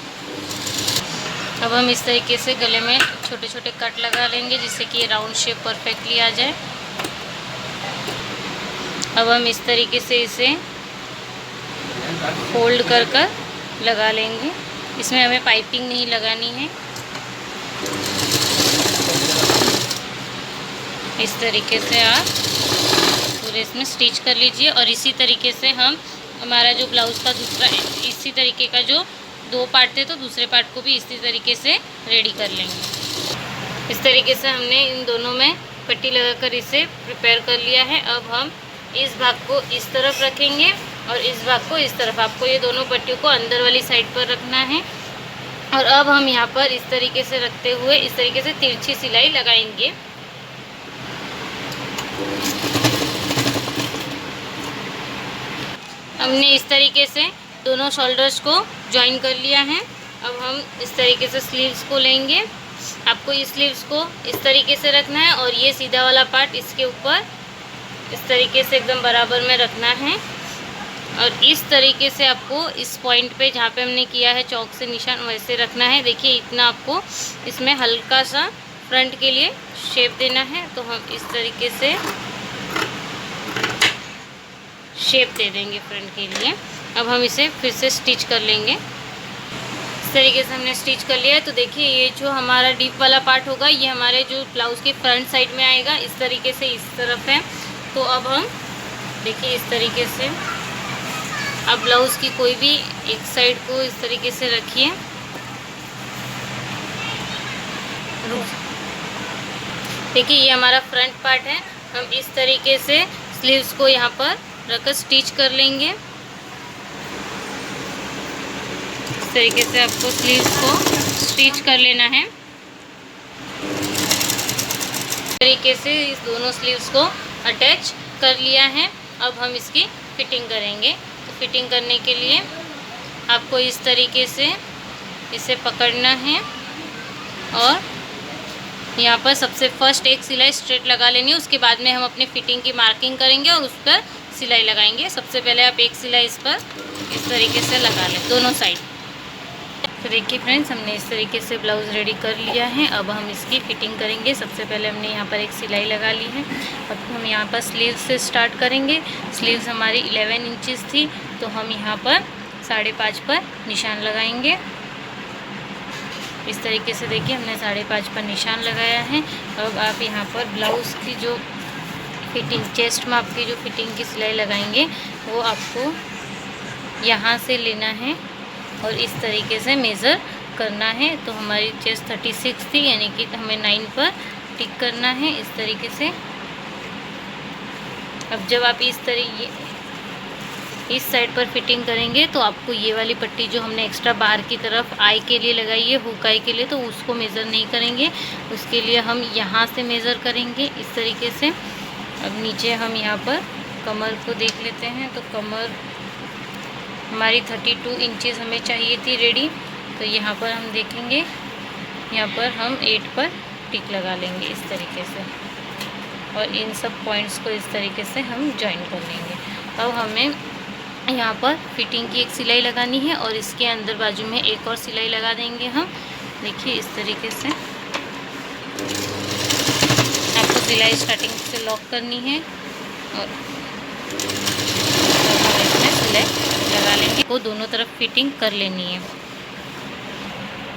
अब हम इस तरीके से गले में छोटे छोटे कट लगा लेंगे जिससे कि ये राउंड शेप परफेक्टली आ जाए। अब हम इस तरीके से इसे फोल्ड कर कर लगा लेंगे। इसमें हमें पाइपिंग नहीं लगानी है। इस तरीके से आप पूरे इसमें स्टिच कर लीजिए। और इसी तरीके से हम हमारा जो ब्लाउज़ का दूसरा इसी तरीके का जो 2 पार्ट थे तो दूसरे पार्ट को भी इसी तरीके से रेडी कर लेंगे। इस तरीके से हमने इन दोनों में पट्टी लगाकर इसे प्रिपेयर कर लिया है। अब हम इस भाग को इस तरफ रखेंगे और इस भाग को इस तरफ। आपको ये दोनों पट्टियों को अंदर वाली साइड पर रखना है। और अब हम यहाँ पर इस तरीके से रखते हुए इस तरीके से तिरछी सिलाई लगाएंगे। हमने इस तरीके से दोनों शोल्डर्स को ज्वाइन कर लिया है। अब हम इस तरीके से स्लीव्स को लेंगे। आपको इस स्लीव्स को इस तरीके से रखना है और ये सीधा वाला पार्ट इसके ऊपर इस तरीके से एकदम बराबर में रखना है। और इस तरीके से आपको इस पॉइंट पे जहाँ पे हमने किया है चौक से निशान वैसे रखना है। देखिए इतना आपको इसमें हल्का सा फ्रंट के लिए शेप देना है। तो हम इस तरीके से शेप दे देंगे फ्रंट के लिए। अब हम इसे फिर से स्टिच कर लेंगे। इस तरीके से हमने स्टिच कर लिया है। तो देखिए ये जो हमारा डीप वाला पार्ट होगा ये हमारे जो ब्लाउज़ के फ्रंट साइड में आएगा। इस तरीके से इस तरफ है। तो अब हम देखिए इस तरीके से अब ब्लाउज़ की कोई भी एक साइड को इस तरीके से रखिए। देखिए ये हमारा फ्रंट पार्ट है। हम इस तरीके से स्लीव्स को यहाँ पर रखकर स्टिच कर लेंगे। इस तरीके से आपको स्लीव्स को स्टिच कर लेना है। इस तरीके से इस दोनों स्लीव्स को अटैच कर लिया है। अब हम इसकी फिटिंग करेंगे। तो फिटिंग करने के लिए आपको इस तरीके से इसे पकड़ना है और यहाँ पर सबसे फर्स्ट एक सिलाई स्ट्रेट लगा लेनी है। उसके बाद में हम अपनी फिटिंग की मार्किंग करेंगे और उस पर सिलाई लगाएंगे। सबसे पहले आप एक सिलाई इस पर इस तरीके से लगा लें दोनों साइड। तो देखिए फ्रेंड्स हमने इस तरीके से ब्लाउज़ रेडी कर लिया है। अब हम इसकी फिटिंग करेंगे। सबसे पहले हमने यहाँ पर एक सिलाई लगा ली है। अब हम यहाँ पर स्लीव्स से स्टार्ट करेंगे। स्लीव्स हमारी 11 इंचेस थी तो हम यहाँ पर 5.5 पर निशान लगाएंगे। इस तरीके से देखिए हमने 5.5 पर निशान लगाया है। अब आप यहाँ पर ब्लाउज़ की जो फिटिंग चेस्ट माप की जो फिटिंग की सिलाई लगाएंगे वो आपको यहाँ से लेना है और इस तरीके से मेज़र करना है। तो हमारी चेस्ट 36 थी यानी कि हमें 9 पर टिक करना है इस तरीके से। अब जब आप इस साइड पर फिटिंग करेंगे तो आपको ये वाली पट्टी जो हमने एक्स्ट्रा बाहर की तरफ आई के लिए लगाई है हुक आई के लिए तो उसको मेज़र नहीं करेंगे। उसके लिए हम यहाँ से मेज़र करेंगे इस तरीके से। अब नीचे हम यहाँ पर कमर को देख लेते हैं। तो कमर हमारी 32 इंचेस हमें चाहिए थी रेडी। तो यहाँ पर हम देखेंगे यहाँ पर हम 8 पर टिक लगा लेंगे इस तरीके से और इन सब पॉइंट्स को इस तरीके से हम जॉइन कर लेंगे। अब हमें यहाँ पर फिटिंग की एक सिलाई लगानी है और इसके अंदर बाजू में एक और सिलाई लगा देंगे हम। देखिए इस तरीके से आपको सिलाई स्टार्टिंग से लॉक करनी है और इसमें सिलाई लगा लेंगे को दोनों तरफ फिटिंग कर लेनी है।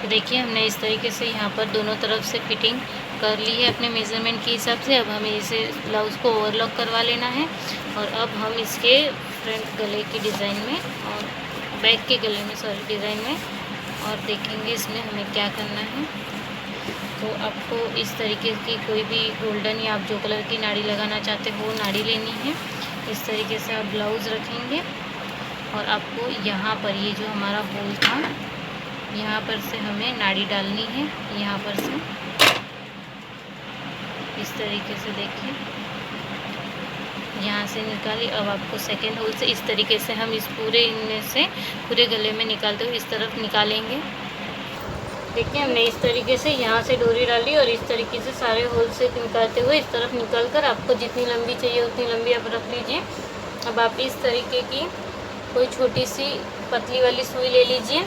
तो देखिए हमने इस तरीके से यहाँ पर दोनों तरफ से फिटिंग कर ली है अपने मेज़रमेंट के हिसाब से। अब हमें इसे ब्लाउज़ को ओवरलॉक करवा लेना है और अब हम इसके फ्रंट गले की डिज़ाइन में और बैक के गले में डिज़ाइन में और देखेंगे इसमें हमें क्या करना है। तो आपको इस तरीके की कोई भी गोल्डन या आप जो कलर की नाड़ी लगाना चाहते हो नाड़ी लेनी है। इस तरीके से आप ब्लाउज़ रखेंगे और आपको यहाँ पर ये जो हमारा होल था यहाँ पर से हमें नाड़ी डालनी है। यहाँ पर से इस तरीके से देखिए यहाँ से निकाली। अब आपको सेकेंड होल से इस तरीके से हम इस पूरे इनमें से पूरे गले में निकालते हुए इस तरफ निकालेंगे। देखिए हमने इस तरीके से यहाँ से डोरी डाली और इस तरीके से सारे होल से निकालते हुए इस तरफ निकाल कर आपको जितनी लंबी चाहिए उतनी लंबी आप रख लीजिए। अब आप इस तरीके की कोई छोटी सी पतली वाली सुई ले लीजिए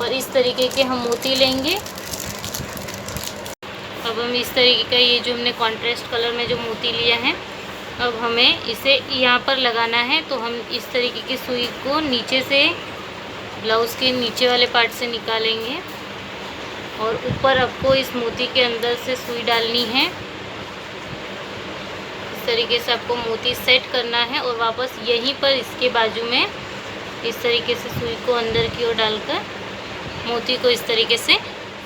और इस तरीके के हम मोती लेंगे। अब हम इस तरीके का ये जो हमने कॉन्ट्रास्ट कलर में जो मोती लिया है अब हमें इसे यहाँ पर लगाना है, तो हम इस तरीके की सुई को नीचे से, ब्लाउज़ के नीचे वाले पार्ट से निकालेंगे और ऊपर आपको इस मोती के अंदर से सुई डालनी है। इस तरीके से आपको मोती सेट करना है और वापस यहीं पर इसके बाजू में इस तरीके से सुई को अंदर की ओर डालकर मोती को इस तरीके से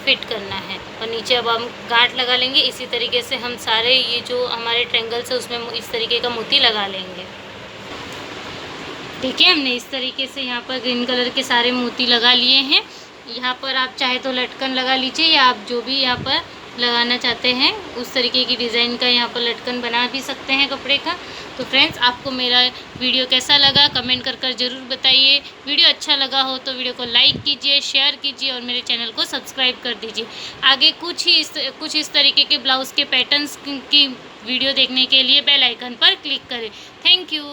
फिट करना है और नीचे अब हम गांठ लगा लेंगे। इसी तरीके से हम सारे ये जो हमारे ट्रायंगल्स है उसमें इस तरीके का मोती लगा लेंगे। ठीक है, हमने इस तरीके से यहाँ पर ग्रीन कलर के सारे मोती लगा लिए हैं। यहाँ पर आप चाहे तो लटकन लगा लीजिए या आप जो भी यहाँ पर लगाना चाहते हैं उस तरीके की डिज़ाइन का यहाँ पर लटकन बना भी सकते हैं कपड़े का। तो फ्रेंड्स, आपको मेरा वीडियो कैसा लगा कमेंट कर ज़रूर बताइए। वीडियो अच्छा लगा हो तो वीडियो को लाइक कीजिए, शेयर कीजिए और मेरे चैनल को सब्सक्राइब कर दीजिए। आगे कुछ इस तरीके के ब्लाउज़ के पैटर्न्स की वीडियो देखने के लिए बेल आइकन पर क्लिक करें। Thank you.